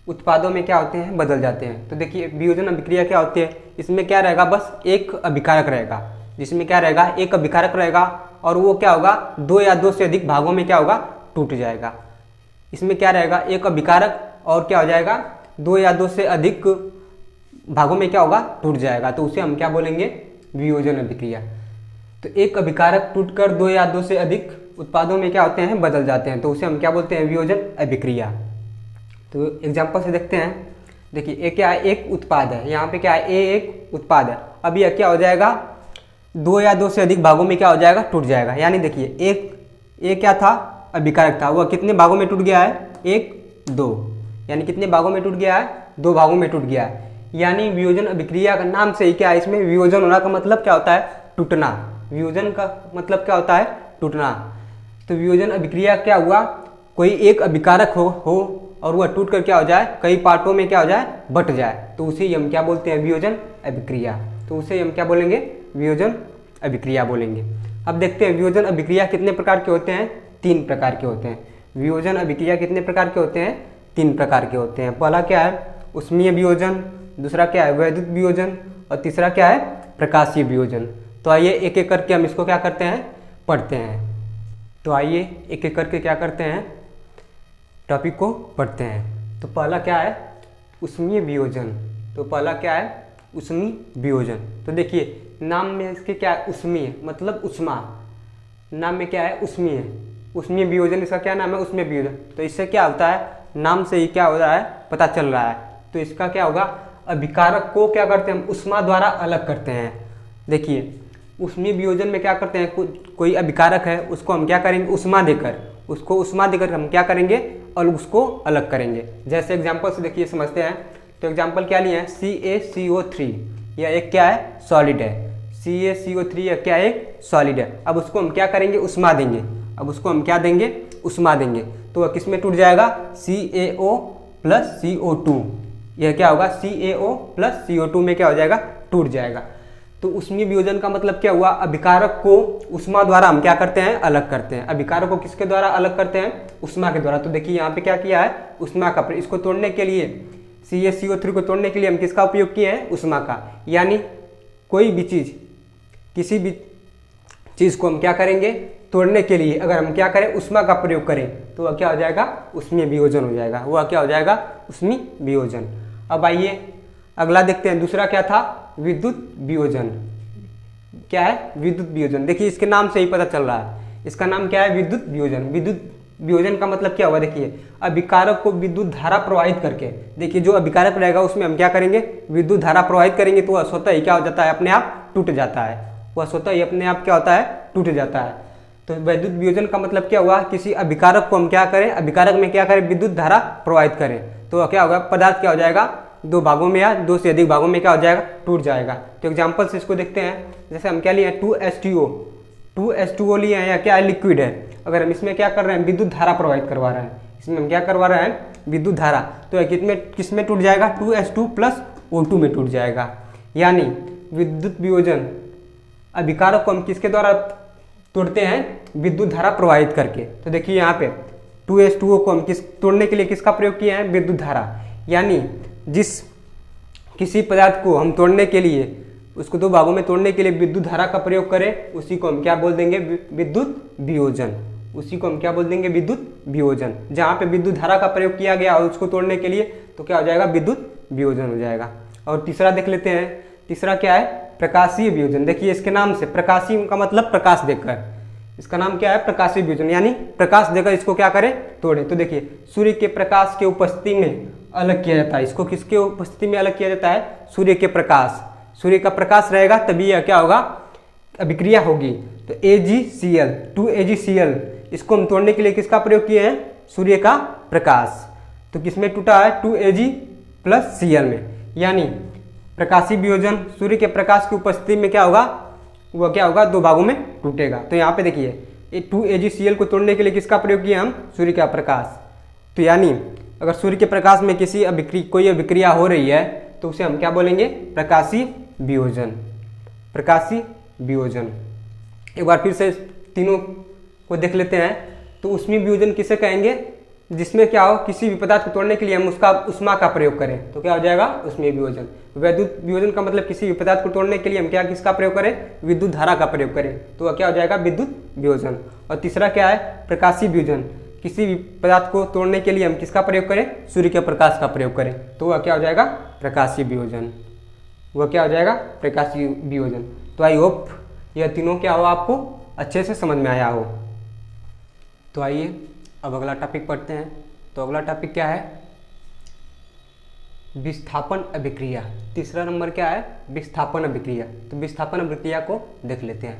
उत्पादों में क्या होते हैं, बदल जाते हैं। तो देखिए वियोजन अभिक्रिया क्या होती है, इसमें क्या रहेगा, बस एक अभिकारक रहेगा, जिसमें क्या रहेगा, एक अभिकारक रहेगा, और वो क्या होगा, दो या दो से अधिक भागों में क्या होगा, टूट जाएगा। इसमें क्या रहेगा, एक अभिकारक और क्या हो जाएगा, दो या दो से अधिक भागों में क्या होगा, टूट जाएगा। तो उसे हम क्या बोलेंगे, वियोजन अभिक्रिया। तो एक अभिकारक टूटकर दो या दो से अधिक उत्पादों में क्या होते हैं, बदल जाते हैं। तो उसे हम क्या बोलते हैं, वियोजन अभिक्रिया। तो एग्जांपल से देखते हैं। देखिए ए क्या है, एक उत्पाद है, यहाँ पे क्या है, ए एक उत्पाद है। अब यह क्या हो जाएगा, दो या दो से अधिक भागों में क्या हो जाएगा, टूट जाएगा। यानी देखिए एक क्या था, अभिकारक था, वह कितने भागों में टूट गया है, एक दो, यानी कितने भागों में टूट गया है, दो भागों में टूट गया है। यानी वियोजन अभिक्रिया का नाम से ही क्या है, इसमें वियोजन होना का मतलब क्या होता है, टूटना। वियोजन का मतलब क्या होता है, टूटना। तो वियोजन अभिक्रिया क्या हुआ, कोई एक अभिकारक हो और वह टूट कर क्या हो जाए, कई पार्टों में क्या हो जाए, बट जाए। तो उसे हम क्या बोलते हैं, वियोजन अभिक्रिया। तो उसे हम क्या बोलेंगे, वियोजन अभिक्रिया बोलेंगे। अब देखते हैं वियोजन अभिक्रिया कितने प्रकार के होते हैं, 3 प्रकार के होते हैं। वियोजन अभिक्रिया कितने प्रकार के होते हैं, 3 प्रकार के होते हैं। पहला क्या है, ऊष्मीय वियोजन, दूसरा क्या है, वैद्युत वियोजन, और तीसरा क्या है, प्रकाशीय वियोजन। तो आइए एक एक करके हम इसको क्या करते हैं, पढ़ते हैं। तो आइए एक एक करके क्या करते हैं, टॉपिक को पढ़ते हैं। तो पहला क्या है, ऊष्मीय वियोजन। तो पहला क्या है, ऊष्मीय वियोजन। तो देखिए नाम में इसके क्या है, ऊष्मीय मतलब ऊष्मा, नाम में क्या है, ऊष्मीय। ऊष्मीय वियोजन इसका क्या नाम है, ऊष्मीय वियोजन। तो इससे क्या होता है, नाम से ही क्या हो रहा है, पता चल रहा है। तो इसका क्या होगा, अभिकारक को क्या करते हैं, हम ऊष्मा द्वारा अलग करते हैं। देखिए ऊष्मीय वियोजन में क्या करते हैं, कोई अभिकारक है उसको हम क्या करेंगे, ऊष्मा देकर हम क्या करेंगे, और उसको अलग करेंगे। जैसे एग्जाम्पल से देखिए समझते हैं। तो एग्जाम्पल क्या लिए हैं, CaCO3, यह एक क्या है, सॉलिड है। CaCO3 यह क्या है, एक सॉलिड है। अब उसको हम क्या करेंगे, ऊष्मा देंगे। अब उसको हम क्या देंगे, ऊष्मा देंगे। तो वह किस में टूट जाएगा, CaO + CO2। यह क्या होगा, CaO + CO2 में क्या हो जाएगा, टूट जाएगा। तो ऊष्मीय वियोजन का मतलब क्या हुआ, अभिकारक को ऊष्मा द्वारा हम क्या करते हैं, अलग करते हैं। अभिकारक को किसके द्वारा अलग करते हैं, ऊष्मा के द्वारा। तो देखिए यहाँ पे क्या किया है, ऊष्मा का। इसको तोड़ने के लिए, CaCO3 को तोड़ने के लिए हम किसका उपयोग किए हैं, ऊष्मा का। यानी कोई भी चीज़, किसी भी चीज़ को हम क्या करेंगे, तोड़ने के लिए अगर हम क्या करें, ऊष्मा का प्रयोग करें, तो वह क्या हो जाएगा, ऊष्मीय वियोजन हो जाएगा। वह क्या हो जाएगा, ऊष्मीय वियोजन। अब आइए अगला देखते हैं। दूसरा क्या था, विद्युत वियोजन। क्या है, विद्युत वियोजन। देखिए इसके नाम से ही पता चल रहा है, इसका नाम क्या है, विद्युत वियोजन। विद्युत वियोजन का मतलब क्या हुआ, देखिए अभिकारक को विद्युत धारा प्रवाहित करके, देखिए जो अभिकारक रहेगा उसमें हम क्या करेंगे, विद्युत धारा प्रवाहित करेंगे, तो वह स्वतः ही क्या हो जाता है, अपने आप टूट जाता है। वह स्वतः ही अपने आप क्या होता है, टूट जाता है। तो वैद्युत वियोजन का मतलब क्या हुआ, किसी अभिकारक को हम क्या करें, अभिकारक में क्या करें, विद्युत धारा प्रवाहित करें। तो क्या होगा, पदार्थ क्या हो जाएगा, दो भागों में या दो से अधिक भागों में क्या हो जाएगा, टूट जाएगा। तो एग्जाम्पल से इसको देखते हैं। जैसे हम क्या लिए हैं, 2H2O लिए हैं, या क्या है, लिक्विड है। अगर हम इसमें क्या कर रहे हैं, विद्युत धारा प्रवाहित करवा रहे हैं, इसमें हम क्या करवा रहे हैं, विद्युत धारा। तो किस में टूट जाएगा, 2H2 प्लस O2 में टूट जाएगा। यानी विद्युत वियोजन अभिकारक को हम किसके द्वारा तोड़ते हैं, विद्युत धारा प्रवाहित करके। तो देखिए यहाँ पे 2H2O को हम तोड़ने के लिए किसका प्रयोग किए हैं, विद्युत धारा। यानी किसी पदार्थ को हम तोड़ने के लिए, उसको दो भागों में तोड़ने के लिए विद्युत धारा का प्रयोग करें, उसी को हम क्या बोल देंगे, विद्युत वियोजन। उसी को हम क्या बोल देंगे, विद्युत वियोजन। जहाँ पे विद्युत धारा का प्रयोग किया गया और उसको तोड़ने के लिए, तो क्या हो जाएगा, विद्युत वियोजन हो जाएगा। और तीसरा देख लेते हैं। तीसरा क्या है, प्रकाशीय वियोजन। देखिए इसके नाम से, प्रकाशीय का मतलब प्रकाश देकर, इसका नाम क्या है, प्रकाशीय वियोजन। यानी प्रकाश देकर इसको क्या करें, तोड़ें। तो देखिए सूर्य के प्रकाश के उपस्थिति में अलग किया जाता है। इसको किसके उपस्थिति में अलग किया जाता है, सूर्य के प्रकाश। सूर्य का प्रकाश रहेगा तभी यह क्या होगा, अभिक्रिया होगी। तो AgCl 2AgCl, इसको हम तोड़ने के लिए किसका प्रयोग किए हैं, सूर्य का प्रकाश। तो किसमें टूटा है, 2Ag प्लस Cl में। यानी प्रकाशीय वियोजन सूर्य के प्रकाश की उपस्थिति में क्या होगा, वह क्या होगा, दो भागों में टूटेगा। तो यहाँ पे देखिए 2AgCl को तोड़ने के लिए किसका प्रयोग किया हम, सूर्य का प्रकाश। तो यानी अगर सूर्य के प्रकाश में कोई अभिक्रिया हो रही है तो उसे हम क्या बोलेंगे, प्रकाशीय वियोजन। प्रकाशीय वियोजन। एक बार फिर से तीनों को देख लेते हैं। तो ऊष्मीय वियोजन किसे कहेंगे, जिसमें क्या हो, किसी भी पदार्थ को तोड़ने के लिए हम उसका उष्मा का प्रयोग करें, तो क्या हो जाएगा, ऊष्मीय वियोजन। वैद्युत वियोजन का मतलब किसी भी पदार्थ को तोड़ने के लिए हम क्या किसका प्रयोग करें, विद्युत धारा का प्रयोग करें, तो वह क्या हो जाएगा, विद्युत वियोजन। और तीसरा क्या है, प्रकाशीय वियोजन। किसी भी पदार्थ को तोड़ने के लिए हम किसका प्रयोग करें, सूर्य के प्रकाश का प्रयोग करें, तो वह क्या हो जाएगा, प्रकाशीय वियोजन। वह क्या हो जाएगा, प्रकाशीय वियोजन। तो आई होप यह तीनों क्या हो आपको अच्छे से समझ में आया हो। तो आइए अब अगला टॉपिक पढ़ते हैं। तो अगला टॉपिक क्या है, विस्थापन अभिक्रिया। तीसरा नंबर क्या है, विस्थापन अभिक्रिया। तो विस्थापन अभिक्रिया को देख लेते हैं।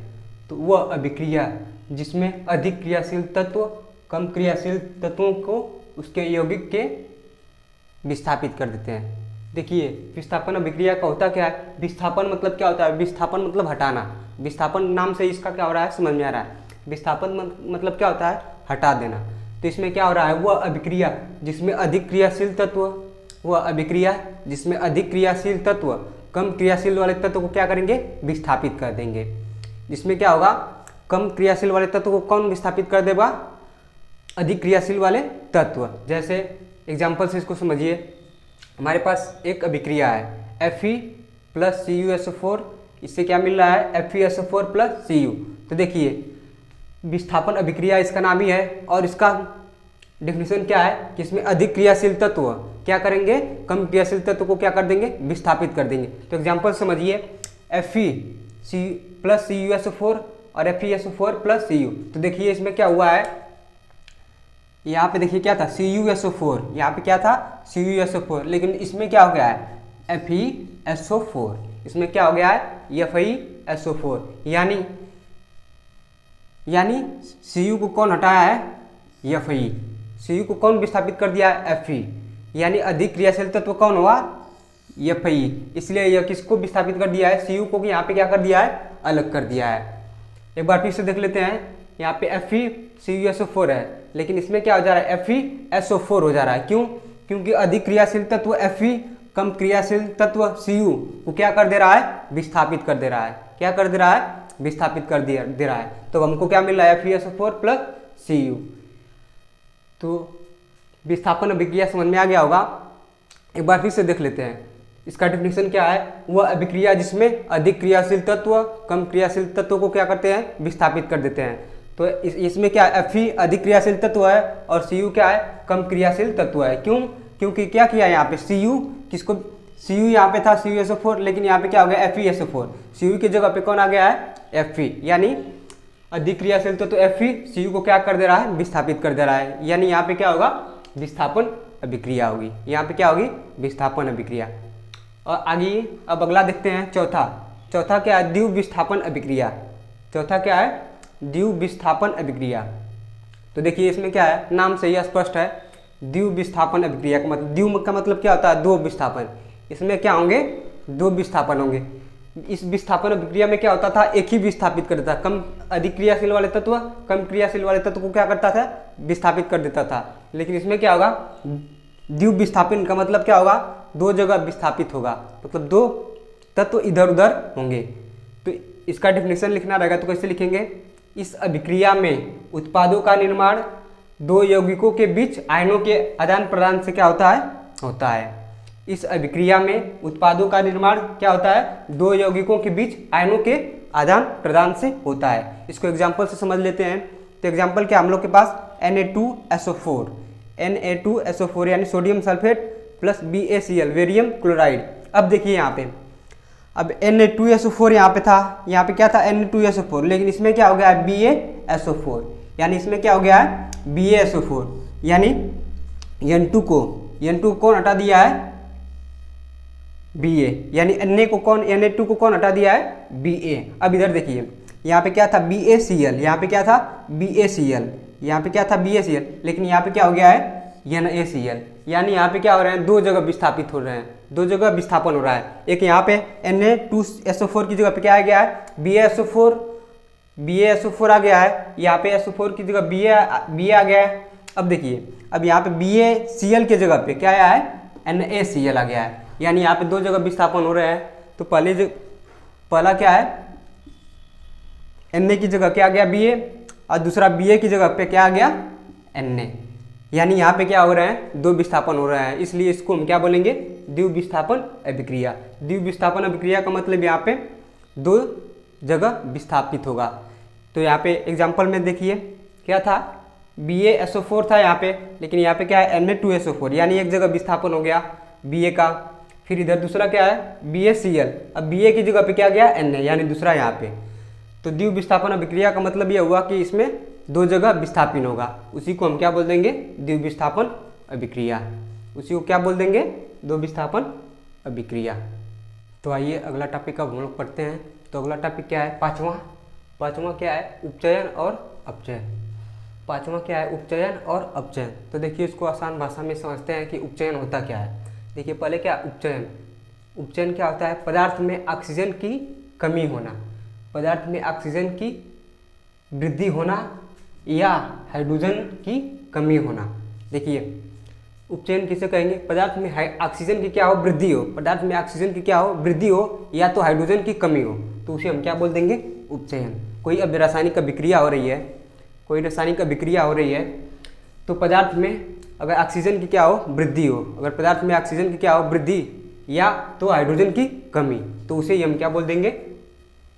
तो वह अभिक्रिया जिसमें अधिक क्रियाशील तत्व कम क्रियाशील तत्वों को उसके यौगिक के विस्थापित कर देते हैं। देखिए विस्थापन अभिक्रिया का होता क्या है, विस्थापन मतलब क्या होता है, विस्थापन मतलब हटाना। विस्थापन नाम से इसका क्या हो रहा है, समझ में आ रहा है। विस्थापन मतलब क्या होता है, हटा देना। तो इसमें क्या हो रहा है, वह अभिक्रिया जिसमें अधिक क्रियाशील तत्व, वह अभिक्रिया जिसमें अधिक क्रियाशील तत्व कम क्रियाशील वाले तत्व को क्या करेंगे, विस्थापित कर देंगे। जिसमें क्या होगा, कम क्रियाशील वाले तत्व को कौन विस्थापित कर देगा, अधिक क्रियाशील वाले तत्व। जैसे एग्जाम्पल से इसको समझिए, हमारे पास एक अभिक्रिया है Fe प्लस CuSO4, इससे क्या मिल रहा है, FeSO4 प्लस Cu। तो देखिए विस्थापन अभिक्रिया इसका नाम ही है, और इसका डेफिनेशन क्या है कि इसमें अधिक क्रियाशील तत्व क्या करेंगे, कम क्रियाशील तत्व को क्या कर देंगे, विस्थापित कर देंगे। तो एग्जाम्पल समझिए, Fe प्लस CuSO4 और FeSO4 प्लस Cu। तो देखिए इसमें क्या हुआ है, यहाँ पे देखिए क्या था, CuSO4, यहाँ पे क्या था, CuSO4, लेकिन इसमें क्या हो गया है, FeSO4, इसमें क्या हो गया है, FeSO4। यानी Cu को कौन हटाया है, Fe। Cu को कौन विस्थापित कर दिया है, Fe। यानी अधिक क्रियाशील तत्व कौन हुआ, Fe। इसलिए यह किसको विस्थापित कर दिया है, Cu को यहाँ पे क्या कर दिया है, अलग कर दिया है। एक बार फिर से देख लेते हैं, यहाँ पे FeCuSO4 है, लेकिन इसमें क्या हो जा रहा है, FeSO4 हो जा रहा है। क्यों, क्योंकि अधिक क्रियाशील तत्व Fe कम क्रियाशील तत्व Cu को क्या कर दे रहा है, विस्थापित कर दे रहा है। क्या कर दे रहा है, विस्थापित कर दे रहा है। तो हमको क्या मिल रहा है, FeSO4 प्लस Cu। तो विस्थापन अभिक्रिया समझ में आ गया होगा। एक बार फिर से देख लेते हैं, इसका डेफिनेशन क्या है, वह अभिक्रिया जिसमें अधिक क्रियाशील तत्व कम क्रियाशील तत्व को क्या करते हैं, विस्थापित कर देते हैं। तो इसमें क्या है, Fe अधिक क्रियाशील तत्व है और Cu क्या है, कम क्रियाशील तत्व है। क्यों, क्योंकि क्या किया यहाँ पे, Cu यहाँ पे था CuSO4, लेकिन यहाँ पे क्या हो गया, FeSO4। Cu की जगह पे कौन आ गया है, Fe। यानी अधिक क्रियाशील तत्व Fe Cu को क्या कर दे रहा है, विस्थापित कर दे रहा है। यानी यहाँ पे क्या होगा, विस्थापन अभिक्रिया होगी। यहाँ पे क्या होगी, विस्थापन अभिक्रिया। और आगे अब अगला देखते हैं, चौथा क्या है, द्विविस्थापन अभिक्रिया। चौथा क्या है, द्विविस्थापन अभिक्रिया। तो देखिए इसमें क्या है, नाम से ही स्पष्ट है, द्विविस्थापन अभिक्रिया का मतलब, द्वि का मतलब क्या होता है, दो विस्थापन। इसमें क्या होंगे, दो विस्थापन होंगे। इस विस्थापन अभिक्रिया में क्या होता था, एक ही विस्थापित कर देता था। कम अधिक क्रियाशील वाले तत्व कम क्रियाशील वाले तत्व को क्या करता था, विस्थापित कर देता था। लेकिन इसमें क्या होगा, द्विविस्थापन का मतलब क्या होगा, दो जगह विस्थापित होगा, मतलब दो तत्व इधर उधर होंगे। तो इसका डेफिनेशन लिखना रहेगा, तो कैसे लिखेंगे, इस अभिक्रिया में उत्पादों का निर्माण दो यौगिकों के बीच आयनों के आदान प्रदान से क्या होता है। इस अभिक्रिया में उत्पादों का निर्माण क्या होता है, दो यौगिकों के बीच आयनों के आदान प्रदान से होता है। इसको एग्जाम्पल से समझ लेते हैं। तो एग्जाम्पल क्या, हम लोग के पास Na2SO4 यानी sodium sulphate plus BaCl वेरियम chloride. अब देखिए यहाँ पे, अब Na2SO4 यहाँ पे था, यहाँ पे क्या था Na2SO4, लेकिन इसमें क्या हो गया है BaSO4, यानी इसमें क्या हो गया है BaSO4, यानी N2 को कौन हटा दिया है, Ba, यानी Na2 को कौन हटा दिया है, Ba। अब इधर देखिए यहाँ पे क्या था BaCl, यहाँ पे क्या था BaCl, यहाँ पे क्या था BaCl, लेकिन यहाँ पे क्या हो गया है NaCl, यानी यहाँ पे क्या हो रहे हैं, दो जगह विस्थापित हो रहे हैं, दो जगह विस्थापन हो रहा है। एक यहाँ पे Na2SO4 की जगह पे क्या आ गया है BaSO4 आ गया है, यहाँ पे SO4 की जगह Ba आ गया है। अब देखिए, अब यहाँ पे BaCl के जगह पे क्या आया है, NaCl आ गया है, यानी यहाँ पे दो जगह विस्थापन हो रहे हैं। तो पहला क्या है, Na की जगह क्या आ गया Ba, और दूसरा Ba की जगह पे क्या आ गया Na, यानी यहाँ पे क्या हो रहे हैं, दो विस्थापन हो रहे हैं, इसलिए इसको हम क्या बोलेंगे, द्विविस्थापन अभिक्रिया। द्विविस्थापन अभिक्रिया का मतलब यहाँ पे दो जगह विस्थापित होगा। तो यहाँ पे एग्जाम्पल में देखिए क्या था, BaSO4 था यहाँ पे, लेकिन यहाँ पे क्या है Na2SO4, यानी एक जगह विस्थापन हो गया Ba का। फिर इधर दूसरा क्या है BaCl, अब Ba की जगह पे क्या गया Na, यानी दूसरा यहाँ पे। तो द्विविस्थापन अभिक्रिया का मतलब यह हुआ कि इसमें दो जगह विस्थापन होगा, उसी को हम क्या बोल देंगे, द्विविस्थापन अभिक्रिया। उसी को क्या बोल देंगे, द्विविस्थापन अभिक्रिया। तो आइए अगला टॉपिक अब हम लोग पढ़ते हैं। तो अगला टॉपिक क्या है, पाँचवा क्या है, उपचयन और अपचयन। पाँचवा क्या है, उपचयन और अपचयन। तो देखिए इसको आसान भाषा में समझते हैं कि उपचयन होता क्या है। देखिए पहले क्या, उपचयन क्या होता है, पदार्थ में ऑक्सीजन की कमी होना, पदार्थ में ऑक्सीजन की वृद्धि होना या हाइड्रोजन की कमी होना। देखिए उपचयन किसे कहेंगे, पदार्थ में ऑक्सीजन की क्या हो, वृद्धि हो, पदार्थ में ऑक्सीजन की क्या हो, वृद्धि हो, या तो हाइड्रोजन की कमी हो, तो उसे हम क्या बोल देंगे, उपचयन। कोई अब रासायनिक अभिक्रिया हो रही है, तो पदार्थ में अगर ऑक्सीजन की क्या हो, वृद्धि हो, अगर पदार्थ में ऑक्सीजन की क्या हो, वृद्धि, या तो हाइड्रोजन की कमी, तो उसे ही हम क्या बोल देंगे,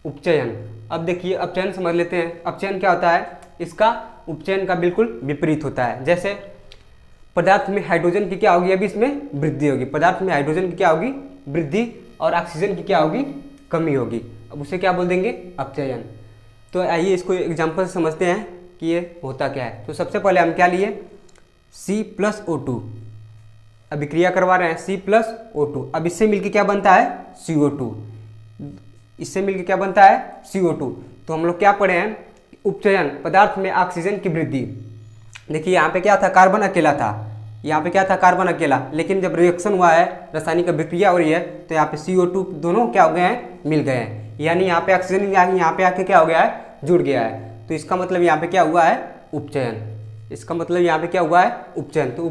उपचयन। अब देखिए अपचयन समझ लेते हैं। अपचयन क्या होता है, इसका उपचयन का बिल्कुल विपरीत होता है। जैसे पदार्थ में हाइड्रोजन की क्या होगी, अभी इसमें वृद्धि होगी, पदार्थ में हाइड्रोजन की क्या होगी, वृद्धि, और ऑक्सीजन की क्या होगी, कमी होगी, अब उसे क्या बोल देंगे, अपचयन। तो आइए इसको एग्जाम्पल से समझते हैं कि ये होता क्या है। तो सबसे पहले हम क्या लिए, C+O2 अभिक्रिया करवा रहे हैं, C+O2। अब इससे मिलकर क्या बनता है, CO2, इससे मिलकर क्या बनता है, CO2। तो हम लोग क्या पढ़े हैं, उपचयन, पदार्थ में ऑक्सीजन की वृद्धि। देखिए यहाँ पे क्या था, कार्बन अकेला था, यहाँ पे क्या था, कार्बन अकेला, लेकिन जब रिएक्शन हुआ है, रासायनिक अभिक्रिया हो रही है, तो यहाँ पे CO2 दोनों क्या हो गए हैं, मिल गए हैं, यानी यहाँ पे ऑक्सीजन यहाँ पे आके क्या हो गया है, जुड़ गया है। तो इसका मतलब यहाँ पे क्या हुआ है, उपचयन। इसका मतलब यहाँ पे क्या हुआ है, उपचयन। तो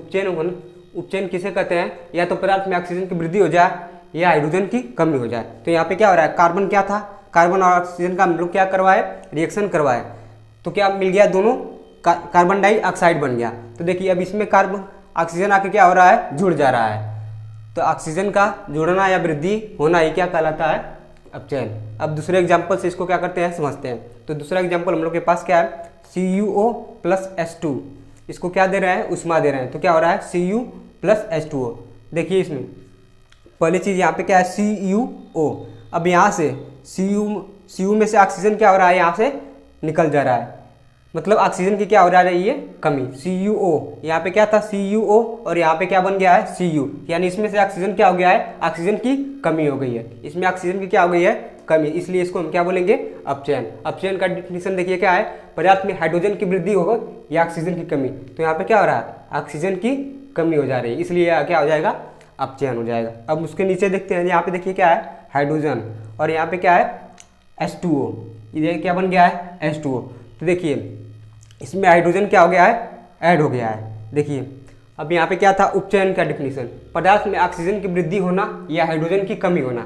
उपचयन किसे कहते हैं, या तो पदार्थ में ऑक्सीजन की वृद्धि हो जाए या हाइड्रोजन की कमी हो जाए। तो यहाँ पे क्या हो रहा है, कार्बन क्या था, कार्बन और ऑक्सीजन का हम लोग क्या करवाए, रिएक्शन करवाए, तो क्या मिल गया, दोनों कार्बन डाइऑक्साइड बन गया। तो देखिए अब इसमें कार्बन ऑक्सीजन आके क्या हो रहा है, जुड़ जा रहा है। तो ऑक्सीजन का जुड़ना या वृद्धि होना ही क्या कहलाता है, अपचयन। अब दूसरे एग्जाम्पल से इसको क्या करते हैं, समझते हैं। तो दूसरा एग्जाम्पल हम लोग के पास क्या है, CuO+H2, इसको क्या दे रहे हैं, उष्मा दे रहे हैं। तो क्या हो रहा है, Cu+H2O। देखिए इसमें पहली चीज़ यहाँ पे क्या है, CuO। अब यहाँ से Cu में से ऑक्सीजन क्या हो रहा है, यहाँ से निकल जा रहा है, मतलब ऑक्सीजन की क्या हो रही है, कमी। CuO, यहाँ पे क्या था, CuO, और यहाँ पे क्या बन गया है, Cu, यानी इसमें से ऑक्सीजन क्या हो गया है, ऑक्सीजन की कमी हो गई है, इसमें ऑक्सीजन की क्या हो गई है, कमी, इसलिए इसको हम क्या बोलेंगे, अपचयन। अपचयन का डिफिनीशन देखिए क्या है, पदार्थ में हाइड्रोजन की वृद्धि हो या ऑक्सीजन की कमी। तो यहाँ पे क्या हो रहा है, ऑक्सीजन की कमी हो जा रही है, इसलिए क्या हो जाएगा, अपचयन हो जाएगा। अब उसके नीचे देखते हैं, यहाँ पे देखिए क्या है, हाइड्रोजन, और यहाँ पे क्या है, H2O। ये क्या बन गया है, H2O। तो देखिए इसमें हाइड्रोजन क्या हो गया है, ऐड हो गया है। देखिए अब यहाँ पे क्या था, उपचयन का डिफिनीशन, पदार्थ में ऑक्सीजन की वृद्धि होना या हाइड्रोजन की कमी होना,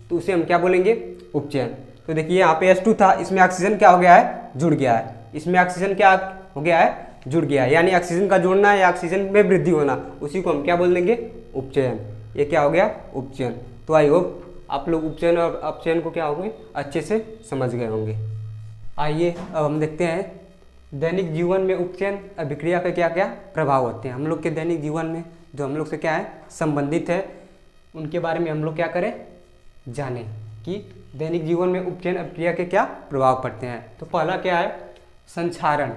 तो उसे हम क्या बोलेंगे, उपचयन। तो देखिए यहाँ पे H2 था, इसमें ऑक्सीजन क्या हो गया है, जुड़ गया है, इसमें ऑक्सीजन क्या हो गया है, जुड़ गया है, यानी ऑक्सीजन का जुड़ना या ऑक्सीजन में वृद्धि होना, उसी को हम क्या बोल देंगे, उपचयन। ये क्या हो गया, उपचयन। तो आई होप आप लोग उपचयन और अपचयन को क्या होंगे, अच्छे से समझ गए होंगे। आइए अब हम देखते हैं दैनिक जीवन में उपचयन अभिक्रिया का क्या क्या प्रभाव होते हैं। हम लोग के दैनिक जीवन में जो हम लोग से क्या है संबंधित है, उनके बारे में हम लोग क्या करें, जानें कि दैनिक जीवन में उपचयन अभिक्रिया के क्या प्रभाव पड़ते हैं। तो पहला क्या है, संक्षारण।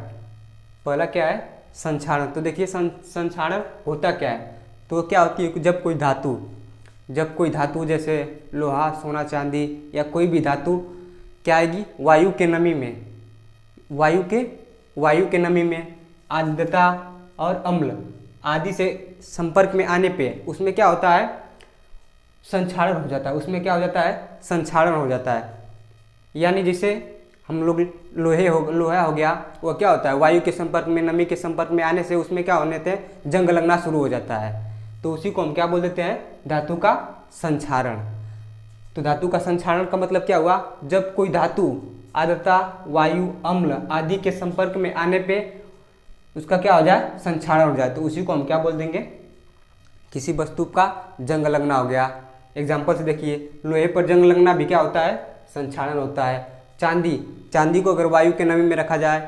पहला क्या है, संक्षारण। तो देखिए संक्षारण होता क्या है, तो क्या होती है, जब कोई धातु जैसे लोहा, सोना, चांदी या कोई भी धातु क्या आएगी, वायु के नमी में आर्द्रता और अम्ल आदि से संपर्क में आने पे उसमें क्या होता है, संक्षारण हो जाता है। उसमें क्या हो जाता है, संक्षारण हो जाता है। यानी जैसे हम लोग लोहा हो गया, वो क्या होता है, वायु के संपर्क में, नमी के संपर्क में आने से उसमें क्या होने थे, जंग लगना शुरू हो जाता है। तो उसी को हम क्या बोल देते हैं, धातु का संक्षारण। तो धातु का संक्षारण का मतलब क्या हुआ, जब कोई धातु आर्द्रता, वायु, अम्ल आदि के संपर्क में आने पे उसका क्या हो जाए, संक्षारण हो जाए। तो उसी को हम क्या बोल देंगे, किसी वस्तु का जंग लगना हो गया। एग्जाम्पल से देखिए, लोहे पर जंग लगना भी क्या होता है, संक्षारण होता है। चांदी को अगर वायु के नमी में रखा जाए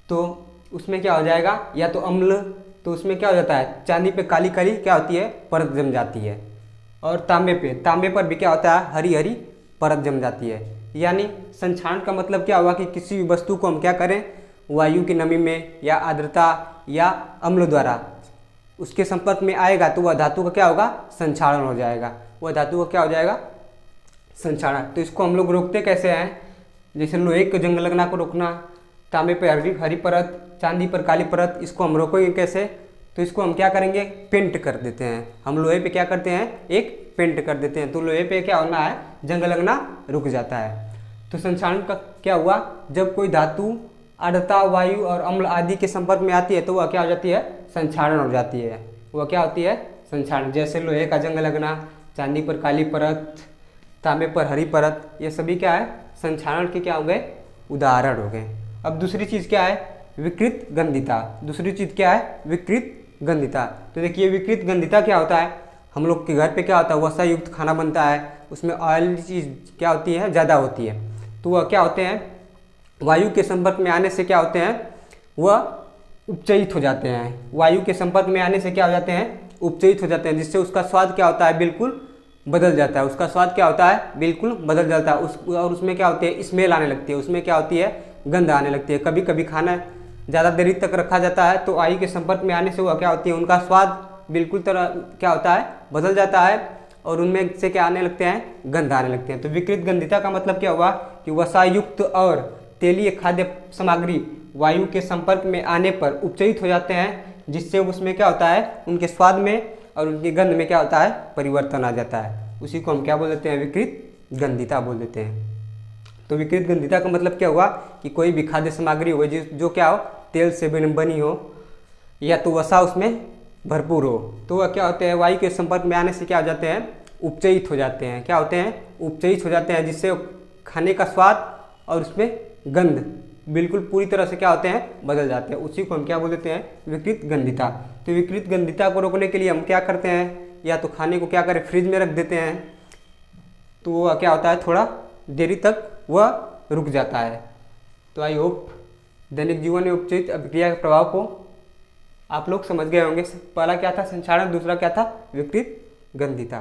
तो उसमें क्या हो जाएगा, या तो अम्ल, तो उसमें क्या हो जाता है, चांदी पे काली काली क्या होती है, परत जम जाती है। और तांबे पर भी क्या होता है, हरी हरी परत जम जाती है। यानी संक्षारण का मतलब क्या हुआ कि किसी भी वस्तु को हम क्या करें, वायु की नमी में या आर्द्रता या अम्ल द्वारा उसके संपर्क में आएगा तो वह धातु का क्या होगा, संक्षारण हो जाएगा। वह धातु का क्या हो जाएगा, संक्षारण। तो इसको हम लोग रोकते कैसे हैं, जैसे लोहे के जंग लगना को रोकना, तांबे पर हरी परत, चांदी पर काली परत, इसको हम रोकेंगे कैसे, तो इसको हम क्या करेंगे, पेंट कर देते हैं। हम लोहे पे क्या करते हैं, एक पेंट कर देते हैं, तो लोहे पे क्या होना है, जंग लगना रुक जाता है। तो संक्षारण का क्या हुआ, जब कोई धातु आर्द्रता, वायु और अम्ल आदि के संपर्क में आती है तो वह क्या हो जाती है, संक्षारण हो जाती है। वह क्या होती है, संक्षारण। जैसे लोहे का जंग लगना, चांदी पर काली परत, तांबे पर हरी परत, ये सभी क्या है, संक्षारण के क्या हो गए, उदाहरण हो गए। अब दूसरी चीज़ क्या है, विकृत गंधिता। दूसरी चीज़ क्या है, विकृत गंधिता। तो देखिए विकृत गंधिता क्या होता है, हम लोग के घर पे क्या होता है, वसा युक्त खाना बनता है, उसमें ऑयल चीज़ क्या होती है, ज़्यादा होती है। तो वह क्या होते हैं, वायु के संपर्क में आने से क्या होते हैं, वह उपचयित हो जाते हैं। वायु के संपर्क में आने से क्या हो जाते हैं, उपचयित हो जाते हैं, जिससे उसका स्वाद क्या होता है, बिल्कुल बदल जाता है। उसका स्वाद क्या होता है, बिल्कुल बदल जाता है। और उसमें क्या होती है, स्मेल आने लगती है, उसमें क्या होती है, गंध आने लगती है। कभी कभी खाना ज़्यादा देरी तक रखा जाता है तो वायु के संपर्क में आने से वह क्या होती है, उनका स्वाद बिल्कुल तरह क्या होता है, बदल जाता है, और उनमें से क्या आने लगते हैं, गंध आने लगते हैं। तो विकृत गंधिता का मतलब क्या हुआ कि वसायुक्त और तेलीय खाद्य सामग्री वायु के संपर्क में आने पर उपचयित हो जाते हैं, जिससे उसमें क्या होता है, उनके स्वाद में और उनकी गंध में क्या होता है, परिवर्तन आ जाता है। उसी को हम क्या बोल देते हैं, विकृत गंधिता बोल देते हैं। तो विकृत गंधिता का मतलब क्या हुआ कि कोई भी खाद्य सामग्री हो जो क्या हो, तेल से बनी हो या तो वसा उसमें भरपूर हो, तो वह क्या होते हैं, वायु के संपर्क में आने से क्या हो जाते हैं, उपचयित हो जाते हैं। क्या होते हैं, उपचयित हो जाते हैं, जिससे खाने का स्वाद और उसमें गंध बिल्कुल पूरी तरह से क्या होते हैं, बदल जाते हैं। उसी को हम क्या बोल देते हैं, विकृत गंधिता। तो विकृत गंधिता को रोकने के लिए हम क्या करते हैं, या तो खाने को क्या करें, फ्रिज में रख देते हैं, तो वह क्या होता है, थोड़ा देरी तक वह रुक जाता है। तो आई होप दैनिक जीवन में उपचयित अभिक्रिया के प्रभाव को आप लोग समझ गए होंगे। पहला क्या था, संक्षारण, दूसरा क्या था, विकृत गंधिता।